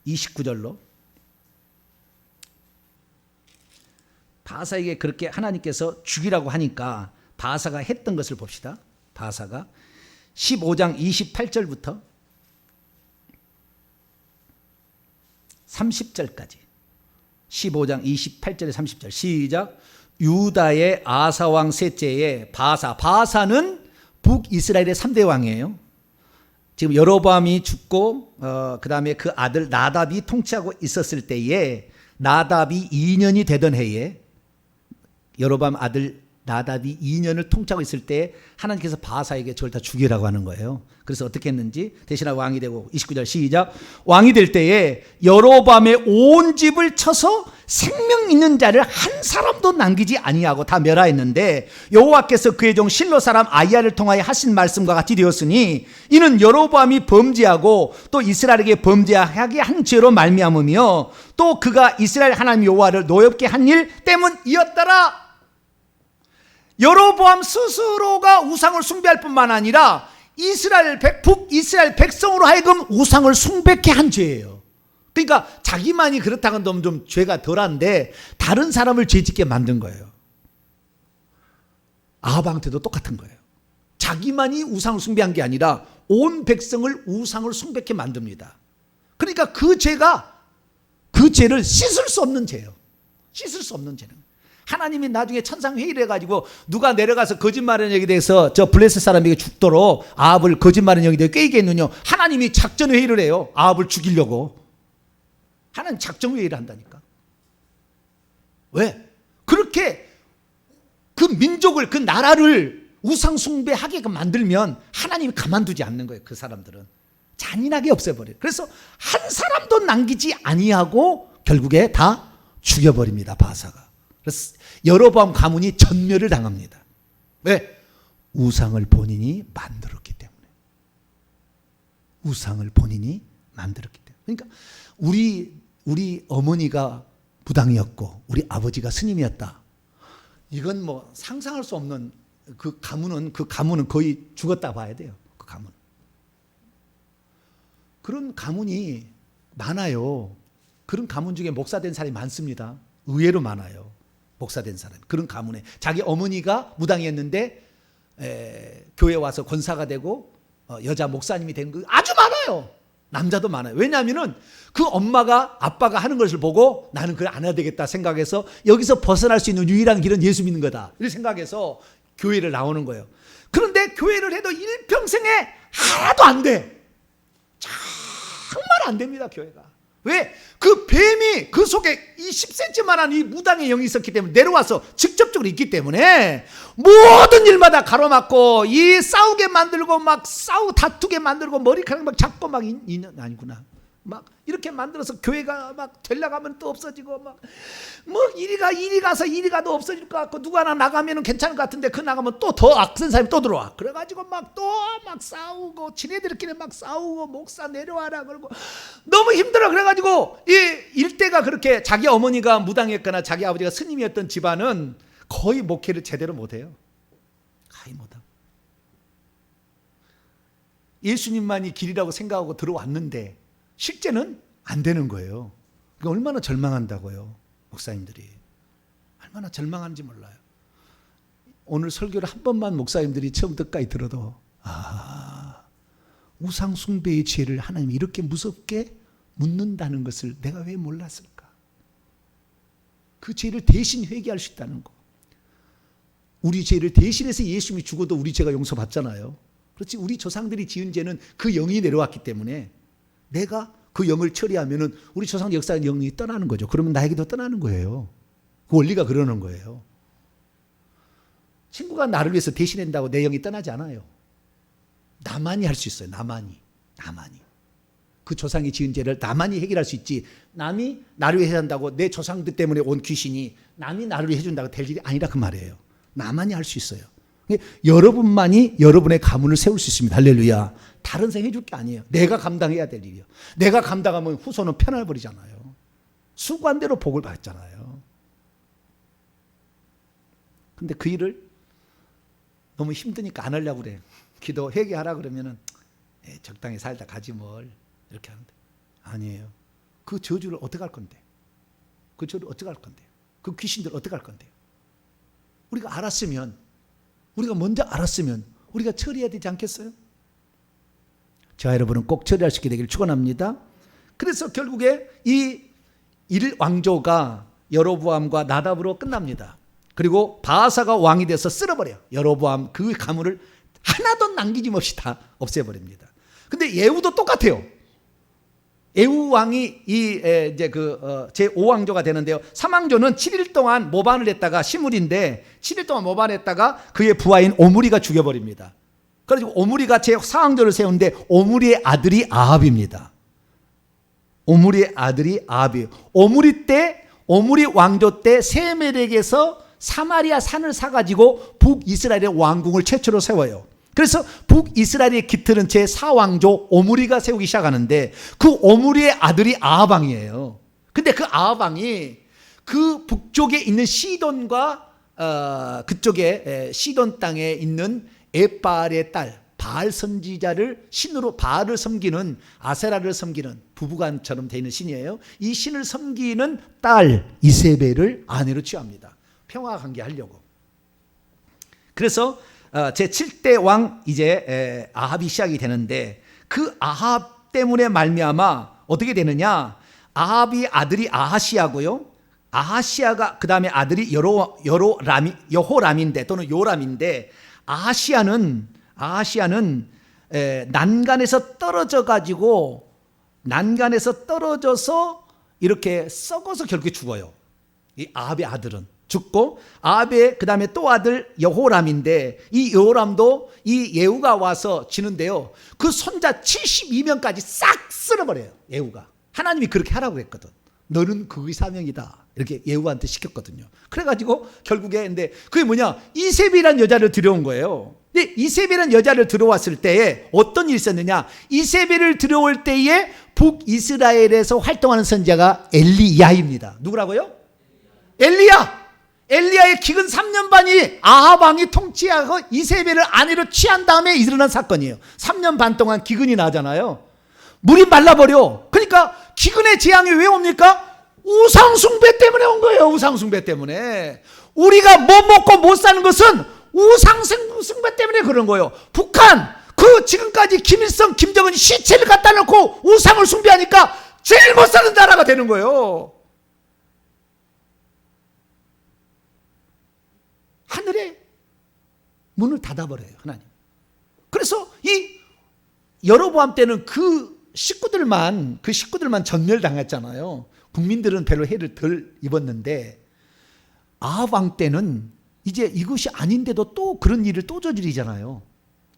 29절로 바하사에게 그렇게 하나님께서 죽이라고 하니까 바하사가 했던 것을 봅시다. 바하사가 15장 28절부터 30절까지 15장 28절에 30절 시작. 유다의 아사왕 셋째에 바하사는 북이스라엘의 3대 왕이에요. 지금 여로보암이 죽고 그 다음에 그 아들 나답이 통치하고 있었을 때에 나답이 2년이 되던 해에 여로보암 아들 나답이 2년을 통치하고 있을 때 하나님께서 바하사에게 저를 다 죽이라고 하는 거예요. 그래서 어떻게 했는지 대신하여 왕이 되고 29절 시작. 왕이 될 때에 여로보암의 온 집을 쳐서 생명 있는 자를 한 사람도 남기지 아니하고 다 멸하였는데 여호와께서 그의 종 실로 사람 아히야를 통하여 하신 말씀과 같이 되었으니 이는 여로보암이 범죄하고 또 이스라엘에게 범죄하게 한 죄로 말미암으며 또 그가 이스라엘 하나님 여호와를 노엽게 한 일 때문이었더라. 여로보암 스스로가 우상을 숭배할 뿐만 아니라 북이스라엘 백성으로 하여금 우상을 숭배케 한 죄예요. 그러니까 자기만이 그렇다는 건 좀 죄가 덜한데 다른 사람을 죄짓게 만든 거예요. 아합한테도 똑같은 거예요. 자기만이 우상을 숭배한 게 아니라 온 백성을 우상을 숭배케 만듭니다. 그러니까 그 죄를 씻을 수 없는 죄예요. 씻을 수 없는 죄는. 하나님이 나중에 천상회의를 해가지고 누가 내려가서 거짓말하는 여기에 대해서 저 블레셋 사람에게 죽도록 아합을 거짓말하는 여기에 대해 꾀게 했느냐. 하나님이 작전회의를 해요. 아합을 죽이려고. 하나님 작전회의를 한다니까. 왜? 그렇게 그 민족을, 그 나라를 우상 숭배하게끔 만들면 하나님이 가만두지 않는 거예요. 그 사람들은 잔인하게 없애버려요. 그래서 한 사람도 남기지 아니하고 결국에 다 죽여버립니다. 바사가. 그래서 여로보암 가문이 전멸을 당합니다. 왜? 우상을 본인이 만들었기 때문에. 우상을 본인이 만들었기 때문에. 그러니까 우리 어머니가 무당이었고 우리 아버지가 스님이었다. 이건 뭐 상상할 수 없는 그 가문은 거의 죽었다 봐야 돼요. 그 가문. 그런 가문이 많아요. 그런 가문 중에 목사된 사람이 많습니다. 의외로 많아요. 목사된 사람. 그런 가문에 자기 어머니가 무당이었는데 교회 와서 권사가 되고 여자 목사님이 된 거 아주 많아요. 남자도 많아요. 왜냐하면은 그 엄마가 아빠가 하는 것을 보고 나는 그걸 안 해야 되겠다 생각해서 여기서 벗어날 수 있는 유일한 길은 예수 믿는 거다. 이렇게 생각해서 교회를 나오는 거예요. 그런데 교회를 해도 일평생에 하나도 안 돼. 정말 안 됩니다. 교회가. 왜? 그 뱀이 그 속에 이 10cm만한 이 무당의 영이 있었기 때문에 내려와서 직접적으로 있기 때문에 모든 일마다 가로막고 이 싸우게 만들고 막 다투게 만들고 머리카락 막 잡고 막 아니구나. 막 이렇게 만들어서 교회가 막 되려고 하면 또 없어지고 막 뭐 이리 가서 이리 가도 없어질 것 같고 누가 하나 나가면 괜찮을 것 같은데 그 나가면 또 더 악한 사람이 또 들어와. 그래가지고 막 싸우고 지네들끼리 막 싸우고 목사 내려와라 그러고 너무 힘들어. 그래가지고 이 일대가 그렇게 자기 어머니가 무당이었거나 자기 아버지가 스님이었던 집안은 거의 목회를 제대로 못해요. 거의 못하고 예수님만이 길이라고 생각하고 들어왔는데 실제는 안 되는 거예요. 그러니까 얼마나 절망한다고요. 목사님들이 얼마나 절망하는지 몰라요. 오늘 설교를 한 번만 목사님들이 처음부터 끝까지 들어도 우상 숭배의 죄를 하나님이 이렇게 무섭게 묻는다는 것을 내가 왜 몰랐을까. 그 죄를 대신 회개할 수 있다는 거. 우리 죄를 대신해서 예수님이 죽어도 우리 죄가 용서받잖아요. 그렇지. 우리 조상들이 지은 죄는 그 영이 내려왔기 때문에 내가 그 영을 처리하면은 우리 조상 역사의 영이 떠나는 거죠. 그러면 나에게도 떠나는 거예요. 그 원리가 그러는 거예요. 친구가 나를 위해서 대신한다고 내 영이 떠나지 않아요. 나만이 할 수 있어요. 나만이. 그 조상이 지은 죄를 나만이 해결할 수 있지. 남이 나를 위해 한다고 내 조상들 때문에 온 귀신이 남이 나를 위해 해준다고 될 일이 아니라 그 말이에요. 나만이 할 수 있어요. 여러분만이 여러분의 가문을 세울 수 있습니다. 할렐루야. 다른 사람이 해줄 게 아니에요. 내가 감당해야 될 일이에요. 내가 감당하면 후손은 편해버리잖아요. 수관대로 복을 받잖아요. 근데 그 일을 너무 힘드니까 안 하려고 그래. 기도 회개하라 그러면은 적당히 살다 가지 뭘 이렇게 하는데 아니에요. 그 저주를 어떻게 할 건데? 그 저주를 어떻게 할 건데? 그 귀신들 어떻게 할 건데? 우리가 알았으면 우리가 먼저 알았으면 우리가 처리해야 되지 않겠어요? 저와 여러분은 꼭 처리할 수 있게 되기를 축원합니다. 그래서 결국에 이 일왕조가 여로보암과 나답으로 끝납니다. 그리고 바아사가 왕이 돼서 쓸어버려요. 여로보암 그 가문을 하나도 남기지 없이 다 없애버립니다. 근데 예후도 똑같아요. 예후 왕이 이제 제 5왕조가 되는데요. 3왕조는 7일 동안 모반을 했다가 시물인데 7일 동안 모반했다가 그의 부하인 오므리가 죽여버립니다. 그래서 오므리가 제 4왕조를 세우는데 오므리의 아들이 아합입니다. 오므리의 아들이 아합이에요. 오므리 때 오므리 왕조 때 세멜에게서 사마리아 산을 사가지고 북이스라엘의 왕궁을 최초로 세워요. 그래서 북이스라엘의 깃틀은 제4왕조 오므리가 세우기 시작하는데 그 오므리의 아들이 아합왕이에요. 근데 그 아합왕이 그 북쪽에 있는 시돈과 그쪽에 시돈 땅에 있는 에발의 딸 바알 선지자를 신으로 바알을 섬기는 아세라를 섬기는 부부간처럼 되어 있는 신이에요. 이 신을 섬기는 딸 이세벨을 아내로 취합니다. 평화 관계 하려고. 그래서 제7대 왕 이제 아합이 시작이 되는데 그 아합 때문에 말미암아 어떻게 되느냐? 아합이 아들이 아하시아고요. 아하시아가 그 다음에 아들이 여호람인데 또는 요람인데 아하시아는 난간에서 떨어져서 이렇게 썩어서 결국에 죽어요. 이 아합의 아들은 죽고 아합의 그 다음에 또 아들 여호람인데 이 여호람도 이 예후가 와서 지는데요. 그 손자 72명까지 싹 쓸어버려요. 예후가 하나님이 그렇게 하라고 했거든. 너는 그의 사명이다. 이렇게 예후한테 시켰거든요. 그래가지고 결국에 근데 그게 뭐냐? 이세벨이라는 여자를 들여온 거예요. 근데 이세벨이라는 여자를 들어왔을 때에 어떤 일이 있었느냐? 이세벨을 들어올 때에 북이스라엘에서 활동하는 선지자가 엘리야입니다. 누구라고요? 엘리야의 기근 3년 반이 아합 왕이 통치하고 이세벨을 아내로 취한 다음에 일어난 사건이에요. 3년 반 동안 기근이 나잖아요. 물이 말라버려. 그러니까 기근의 재앙이 왜 옵니까? 우상숭배 때문에 온 거예요. 우상숭배 때문에. 우리가 못 먹고 못 사는 것은 우상숭배 때문에 그런 거예요. 북한 그 지금까지 김일성 김정은이 시체를 갖다 놓고 우상을 숭배하니까 제일 못 사는 나라가 되는 거예요. 하늘에 문을 닫아버려요, 하나님. 그래서 이 여로보암 때는 그 식구들만 전멸당했잖아요. 국민들은 별로 해를 덜 입었는데 아합 왕 때는 이제 이것이 아닌데도 또 그런 일을 또 저지르잖아요.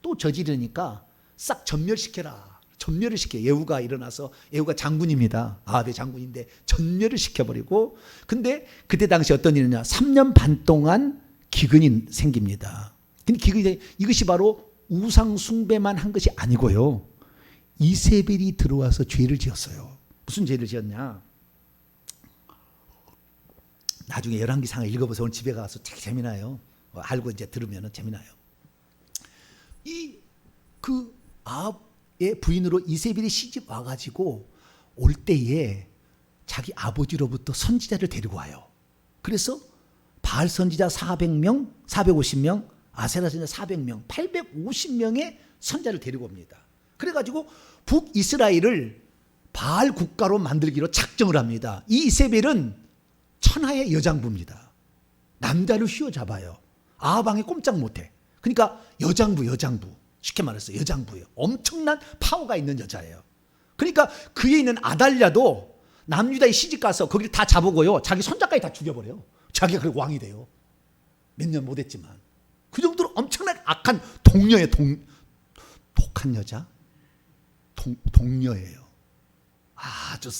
또 저지르니까 싹 전멸을 시켜. 예후가 일어나서 예후가 장군입니다. 아합의 장군인데 전멸을 시켜버리고 근데 그때 당시 어떤 일이냐 3년 반 동안 기근이 생깁니다. 근데 기근이 이것이 바로 우상 숭배만 한 것이 아니고요. 이세벨이 들어와서 죄를 지었어요. 무슨 죄를 지었냐? 나중에 열왕기상을 읽어보세요. 오늘 집에 가서 되게 재미나요. 알고 이제 들으면 재미나요. 그 아합의 부인으로 이세벨이 시집 와가지고 올 때에 자기 아버지로부터 선지자를 데리고 와요. 그래서 바알 선지자 400명, 450명, 아세라 선지자 400명, 850명의 선자를 데리고 옵니다. 그래가지고 북이스라엘을 바알 국가로 만들기로 작정을 합니다. 이 이세벨은 천하의 여장부입니다. 남자를 휘어잡아요. 아합 왕이 꼼짝 못해. 그러니까 여장부 쉽게 말해서 여장부예요. 엄청난 파워가 있는 여자예요. 그러니까 그에 있는 아달랴도 남유다에 시집가서 거기를 다 잡으고요. 자기 손자까지 다 죽여버려요. 자기가 그리고 왕이 돼요. 몇 년 못했지만 그 정도로 엄청난 악한 동녀의 독한 여자? 동녀예요. 아주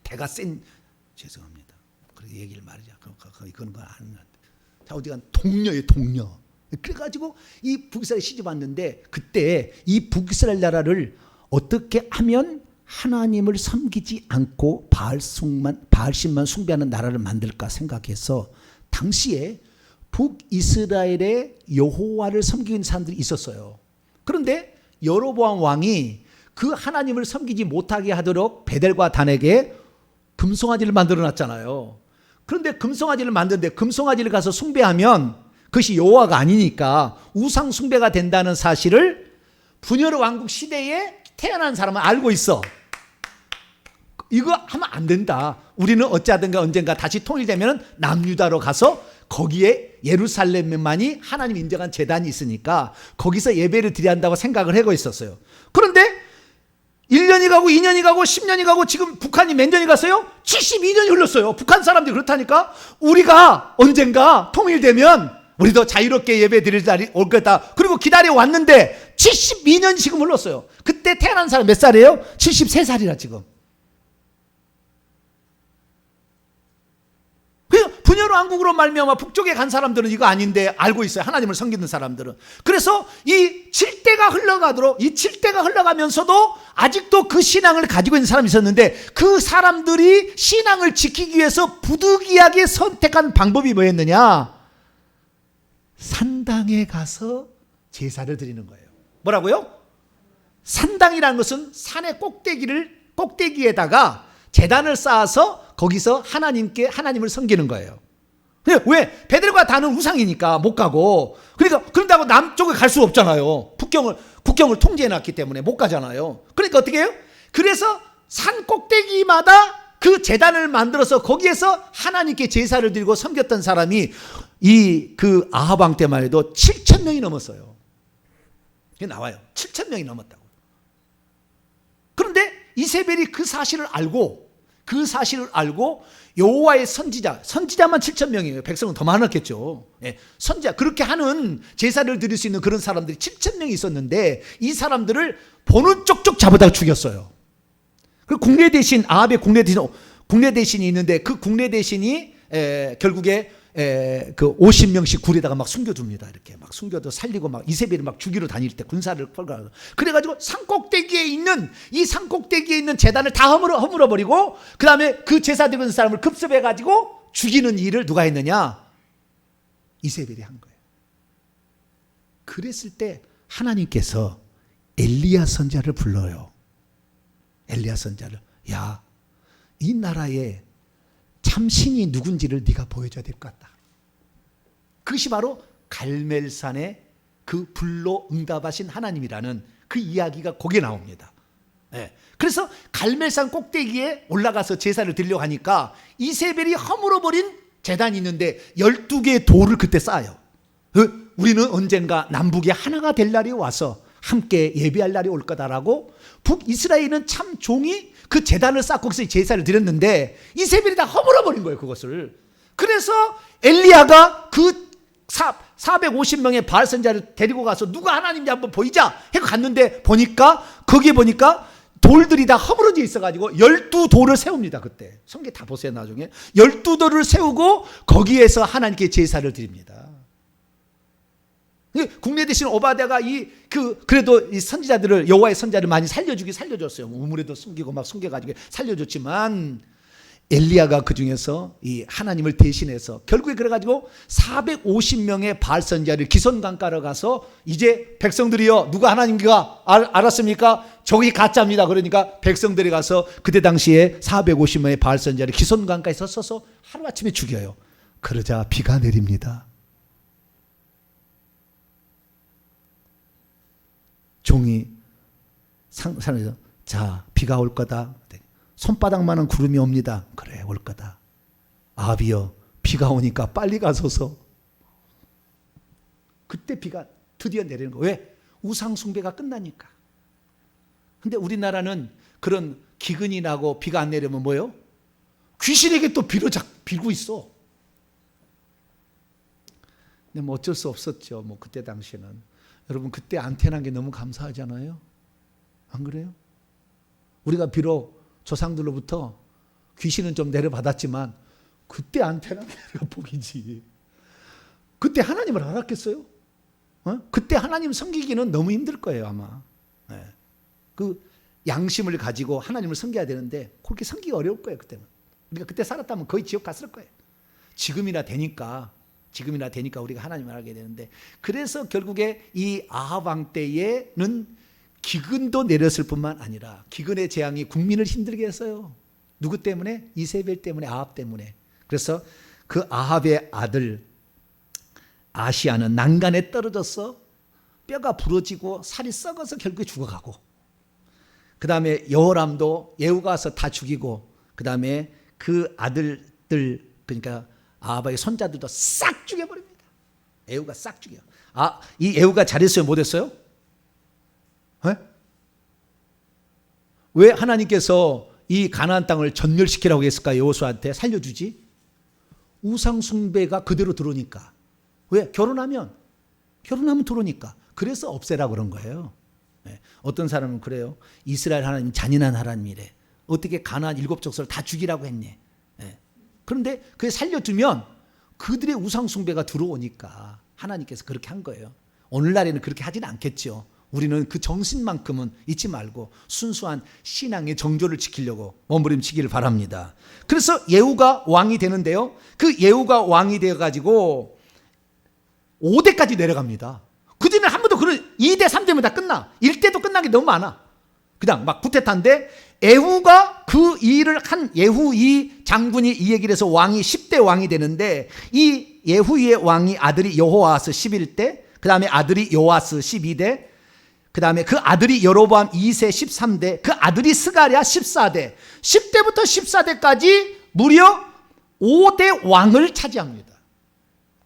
대가 센 죄송합니다. 그래서 얘기를 말이죠. 그건 아는 것 같아요. 자, 어디간 동녀의 동녀. 그래가지고 이 북이스라엘 시집 왔는데 그때 이 북이스라엘 나라를 어떻게 하면 하나님을 섬기지 않고 바알신만 숭배하는 나라를 만들까 생각해서 당시에 북이스라엘의 여호와를 섬기는 사람들이 있었어요. 그런데 여로보암 왕이 그 하나님을 섬기지 못하게 하도록 베델과 단에게 금송아지를 만들어 놨잖아요. 그런데 금송아지를 만드는데 금송아지를 가서 숭배하면 그것이 여호와가 아니니까 우상 숭배가 된다는 사실을 분열 왕국 시대에 태어난 사람은 알고 있어. 이거 하면 안 된다. 우리는 어찌하든가 언젠가 다시 통일되면 남유다로 가서 거기에 예루살렘만이 하나님 인정한 제단이 있으니까 거기서 예배를 드려야 한다고 생각을 하고 있었어요. 그런데 1년이 가고 2년이 가고 10년이 가고 지금 북한이 몇 년이 갔어요? 72년이 흘렀어요. 북한 사람들이 그렇다니까 우리가 언젠가 통일되면 우리도 자유롭게 예배 드릴 날이 올 거다. 그리고 기다려 왔는데 72년이 지금 흘렀어요. 그때 태어난 사람 몇 살이에요? 73살이라 지금. 분열 왕국으로 말미암아 북쪽에 간 사람들은 이거 아닌데 알고 있어요. 하나님을 섬기는 사람들은. 그래서 이 7대가 흘러가도록, 이 7대가 흘러가면서도 아직도 그 신앙을 가지고 있는 사람이 있었는데, 그 사람들이 신앙을 지키기 위해서 부득이하게 선택한 방법이 뭐였느냐? 산당에 가서 제사를 드리는 거예요. 뭐라고요? 산당이라는 것은 산의 꼭대기에다가 제단을 쌓아서 거기서 하나님을 섬기는 거예요. 왜? 베들과 단은 우상이니까 못 가고, 그러니까 그런다고 남쪽에 갈 수 없잖아요. 국경을 통제해 놨기 때문에 못 가잖아요. 그러니까 어떻게 해요? 그래서 산 꼭대기마다 그 제단을 만들어서 거기에서 하나님께 제사를 드리고 섬겼던 사람이 그 아합 왕 때만 해도 7,000명이 넘었어요. 이게 나와요. 7,000명이 넘었다고. 그런데 이세벨이 그 사실을 알고 여호와의 선지자만 7,000명이에요. 백성은 더 많았겠죠. 예, 선지자, 그렇게 하는 제사를 드릴 수 있는 그런 사람들이 7,000명이 있었는데, 이 사람들을 보는 쪽쪽 잡아다 죽였어요. 그 국내 대신, 아합의 국내 대신이 있는데, 그 국내 대신이 결국에 그 50명씩 굴에다가 막 숨겨둡니다. 이렇게 막 숨겨도 살리고, 막 이세벨이 막 죽이러 다닐 때 군사를 펄가고, 그래가지고 산꼭대기에 있는 제단을 다 허물어 버리고, 그 다음에 그 제사 드리는 사람을 급습해가지고 죽이는 일을 누가 했느냐? 이세벨이 한 거예요. 그랬을 때 하나님께서 엘리야 선지자를 불러요. 엘리야 선지자를. 야, 이 나라에 참신이 누군지를 네가 보여줘야 될 것 같다. 그것이 바로 갈멜산의 그 불로 응답하신 하나님이라는 그 이야기가 거기에 나옵니다. 네. 그래서 갈멜산 꼭대기에 올라가서 제사를 드리려고 하니까 이세벨이 허물어버린 제단이 있는데 12개의 돌을 그때 쌓아요. 우리는 언젠가 남북이 하나가 될 날이 와서 함께 예배할 날이 올 거다라고 북이스라엘은 참 종이 그 제단을 쌓고 거기서 제사를 드렸는데 이세벨이 다 허물어버린 거예요, 그것을. 그래서 엘리야가 그 450명의 바알 선지자를 데리고 가서 누가 하나님인지 한번 보이자 해서 갔는데 거기에 보니까 돌들이 다 허물어져 있어가지고 12돌을 세웁니다. 그때 성경 다 보세요. 나중에 12돌을 세우고 거기에서 하나님께 제사를 드립니다. 국내 대신 오바댜가 그래도 이 선지자들을, 여호와의 선지자를 많이 살려줬어요. 우물에도 숨기고 막 숨겨가지고 살려줬지만, 엘리야가 그 중에서 이 하나님을 대신해서 결국에 그래가지고 450명의 바알 선지자를 기손강가로 가서, 이제 백성들이요, 누가 하나님인가 알았습니까? 저기 가짜입니다. 그러니까 백성들이 가서 그때 당시에 450명의 바알 선지자를 기손강가에서 서서 하루아침에 죽여요. 그러자 비가 내립니다. 종이 상상해서, 자, 비가 올 거다. 손바닥만한 구름이 옵니다. 그래, 올 거다. 아비여, 비가 오니까 빨리 가소서. 그때 비가 드디어 내리는 거예요. 왜? 우상 숭배가 끝나니까. 근데 우리나라는 그런 기근이 나고 비가 안 내리면 뭐예요? 귀신에게 또 빌고 있어. 근데 뭐 어쩔 수 없었죠. 뭐 그때 당시에는. 여러분, 그때 안테나한 게 너무 감사하잖아요. 안 그래요? 우리가 비록 조상들로부터 귀신은 좀 내려받았지만 그때 안테나가 복이지. 그때 하나님을 알았겠어요? 그때 하나님 섬기기는 너무 힘들 거예요, 아마. 네. 그 양심을 가지고 하나님을 섬겨야 되는데 그렇게 섬기기 어려울 거예요, 그때는. 우리가 그때 살았다면 거의 지옥 갔을 거예요. 지금이나 되니까 우리가 하나님을 알게 되는데, 그래서 결국에 이 아합 왕 때에는 기근도 내렸을 뿐만 아니라 기근의 재앙이 국민을 힘들게 했어요. 누구 때문에? 이세벨 때문에, 아합 때문에. 그래서 그 아합의 아들 아시아는 난간에 떨어져서 뼈가 부러지고 살이 썩어서 결국에 죽어가고, 그 다음에 여호람도 예후가 와서 다 죽이고, 그 다음에 그 아들들, 그러니까 아합의 손자들도 싹 죽여버립니다. 예후가 싹 죽여. 이 예후가 잘했어요, 못했어요? 왜 하나님께서 이 가나안 땅을 전멸시키라고 했을까? 여호수아한테 살려주지. 우상 숭배가 그대로 들어오니까. 왜? 결혼하면 들어오니까. 그래서 없애라고 그런 거예요. 어떤 사람은 그래요. 이스라엘 하나님 잔인한 하나님이래. 어떻게 가나안 7족속을 다 죽이라고 했니? 그런데 그게 살려주면 그들의 우상 숭배가 들어오니까 하나님께서 그렇게 한 거예요. 오늘날에는 그렇게 하지는 않겠죠. 우리는 그 정신만큼은 잊지 말고 순수한 신앙의 정조를 지키려고 몸부림치기를 바랍니다. 그래서 예후가 왕이 되는데요. 그 예후가 왕이 되어가지고 5대까지 내려갑니다. 그전에 한 번도 그런 2대, 3대면 다 끝나. 1대도 끝난 게 너무 많아. 그냥 막 구태타인데 예후가 그 일을 한 예후 이 장군이 이 얘기를 해서 왕이 10대 왕이 되는데 이 예후의 왕이 아들이 여호아스 11대, 그 다음에 아들이 요아스 12대, 그 다음에 그 아들이 여로보암 2세 13대, 그 아들이 스가랴 14대, 10대부터 14대까지 무려 5대 왕을 차지합니다.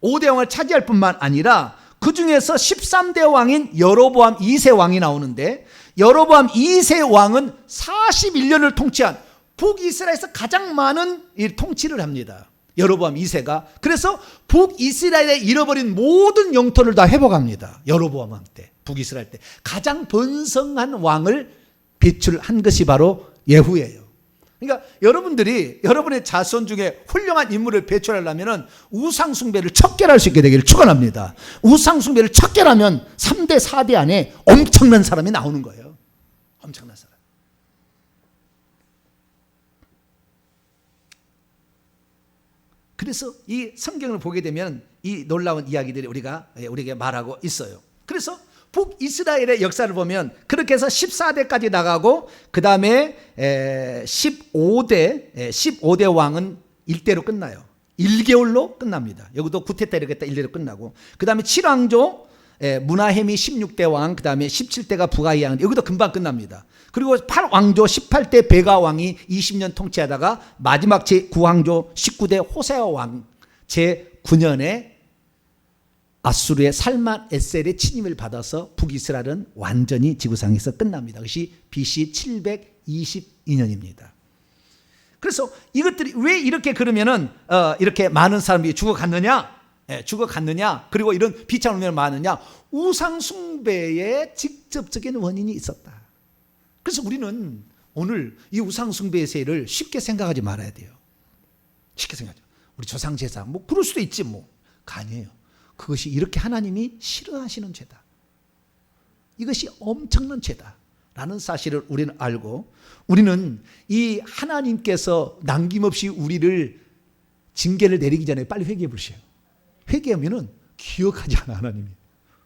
5대 왕을 차지할 뿐만 아니라 그 중에서 13대 왕인 여로보암 2세 왕이 나오는데 여로보암 2세 왕은 41년을 통치한 북이스라엘에서 가장 많은 통치를 합니다. 여로보암 2세가. 그래서 북이스라엘에 잃어버린 모든 영토를 다 회복합니다. 여로보암 왕 때, 북이스라엘 때 가장 번성한 왕을 배출한 것이 바로 예후예요. 그러니까 여러분들이 여러분의 자손 중에 훌륭한 인물을 배출하려면 우상 숭배를 척결할 수 있게 되기를 축원합니다. 우상 숭배를 척결하면 3대 4대 안에 엄청난 사람이 나오는 거예요. 엄청난 사람. 그래서 이 성경을 보게 되면 이 놀라운 이야기들이 우리에게 말하고 있어요. 그래서 북이스라엘의 역사를 보면 그렇게 해서 14대까지 나가고 그 다음에 15대 왕은 1대로 끝나요. 1개월로 끝납니다. 여기도 구테타 이렇게 1대로 끝나고 그 다음에 7왕조 무나헤미 16대 왕, 그 다음에 17대가 부가이 왕, 여기도 금방 끝납니다. 그리고 8왕조 18대 베가 왕이 20년 통치하다가 마지막 제9왕조 19대 호세아 왕 제9년에 아수르의 살만 에셀의 침입을 받아서 북이스라엘은 완전히 지구상에서 끝납니다. 그것이 BC 722년입니다. 그래서 이것들이 왜 이렇게 그러면은 이렇게 많은 사람들이 죽어갔느냐? 죽어갔느냐? 그리고 이런 비참한 일이 많으냐? 우상숭배의 직접적인 원인이 있었다. 그래서 우리는 오늘 이 우상숭배의 세를 쉽게 생각하지 말아야 돼요. 쉽게 생각하죠. 우리 조상제사 뭐 그럴 수도 있지 뭐. 아니에요. 그것이 이렇게 하나님이 싫어하시는 죄다. 이것이 엄청난 죄다라는 사실을 우리는 알고 우리는 이 하나님께서 남김없이 우리를 징계를 내리기 전에 빨리 회개해 보세요. 회개하면은 기억하지 않아 하나님이.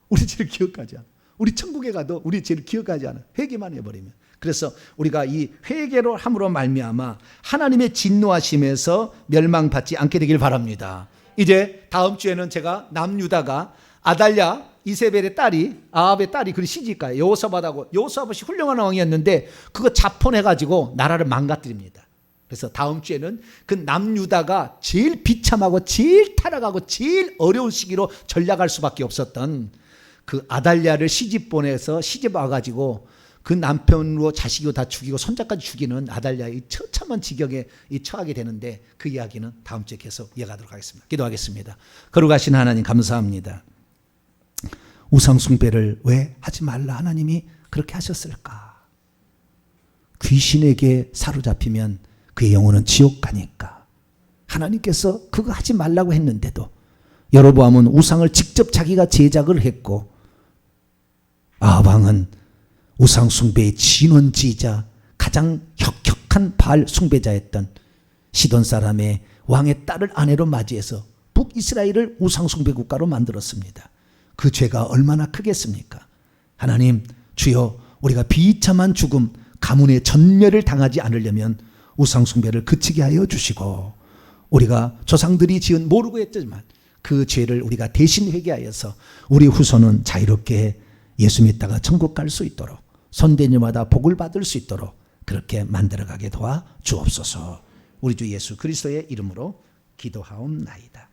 우리 죄를 기억하지 않아. 우리 천국에 가도 우리 죄를 기억하지 않아. 회개만 해버리면. 그래서 우리가 이 회개로 함으로 말미암아 하나님의 진노하심에서 멸망받지 않게 되길 바랍니다. 이제 다음 주에는 제가 남유다가 아달랴 이세벨의 딸이 아합의 딸이 그 시집가요. 여호사밧하고 여호사밧이 훌륭한 왕이었는데 그거 자폰해가지고 나라를 망가뜨립니다. 그래서 다음 주에는 그 남유다가 제일 비참하고 제일 타락하고 제일 어려운 시기로 전락할 수밖에 없었던 그 아달랴를 시집 보내서 시집 와가지고 그 남편으로 자식이고 다 죽이고 손자까지 죽이는 아달랴의 처참한 지경에 처하게 되는데 그 이야기는 다음 주에 계속 이어가도록 하겠습니다. 기도하겠습니다. 거룩하신 하나님 감사합니다. 우상숭배를 왜 하지 말라 하나님이 그렇게 하셨을까? 귀신에게 사로잡히면 그의 영혼은 지옥 가니까 하나님께서 그거 하지 말라고 했는데도 여로보암은 우상을 직접 자기가 제작을 했고 아합 왕은 우상 숭배의 진원지이자 가장 혁혁한 바알 숭배자였던 시돈 사람의 왕의 딸을 아내로 맞이해서 북이스라엘을 우상 숭배 국가로 만들었습니다. 그 죄가 얼마나 크겠습니까? 하나님 주여 우리가 비참한 죽음 가문의 전멸을 당하지 않으려면 우상 숭배를 그치게 하여 주시고 우리가 조상들이 지은 모르고 했지만 그 죄를 우리가 대신 회개하여서 우리 후손은 자유롭게 예수 믿다가 천국 갈 수 있도록 손대녀마다 복을 받을 수 있도록 그렇게 만들어가게 도와 주옵소서. 우리 주 예수 그리스도의 이름으로 기도하옵나이다.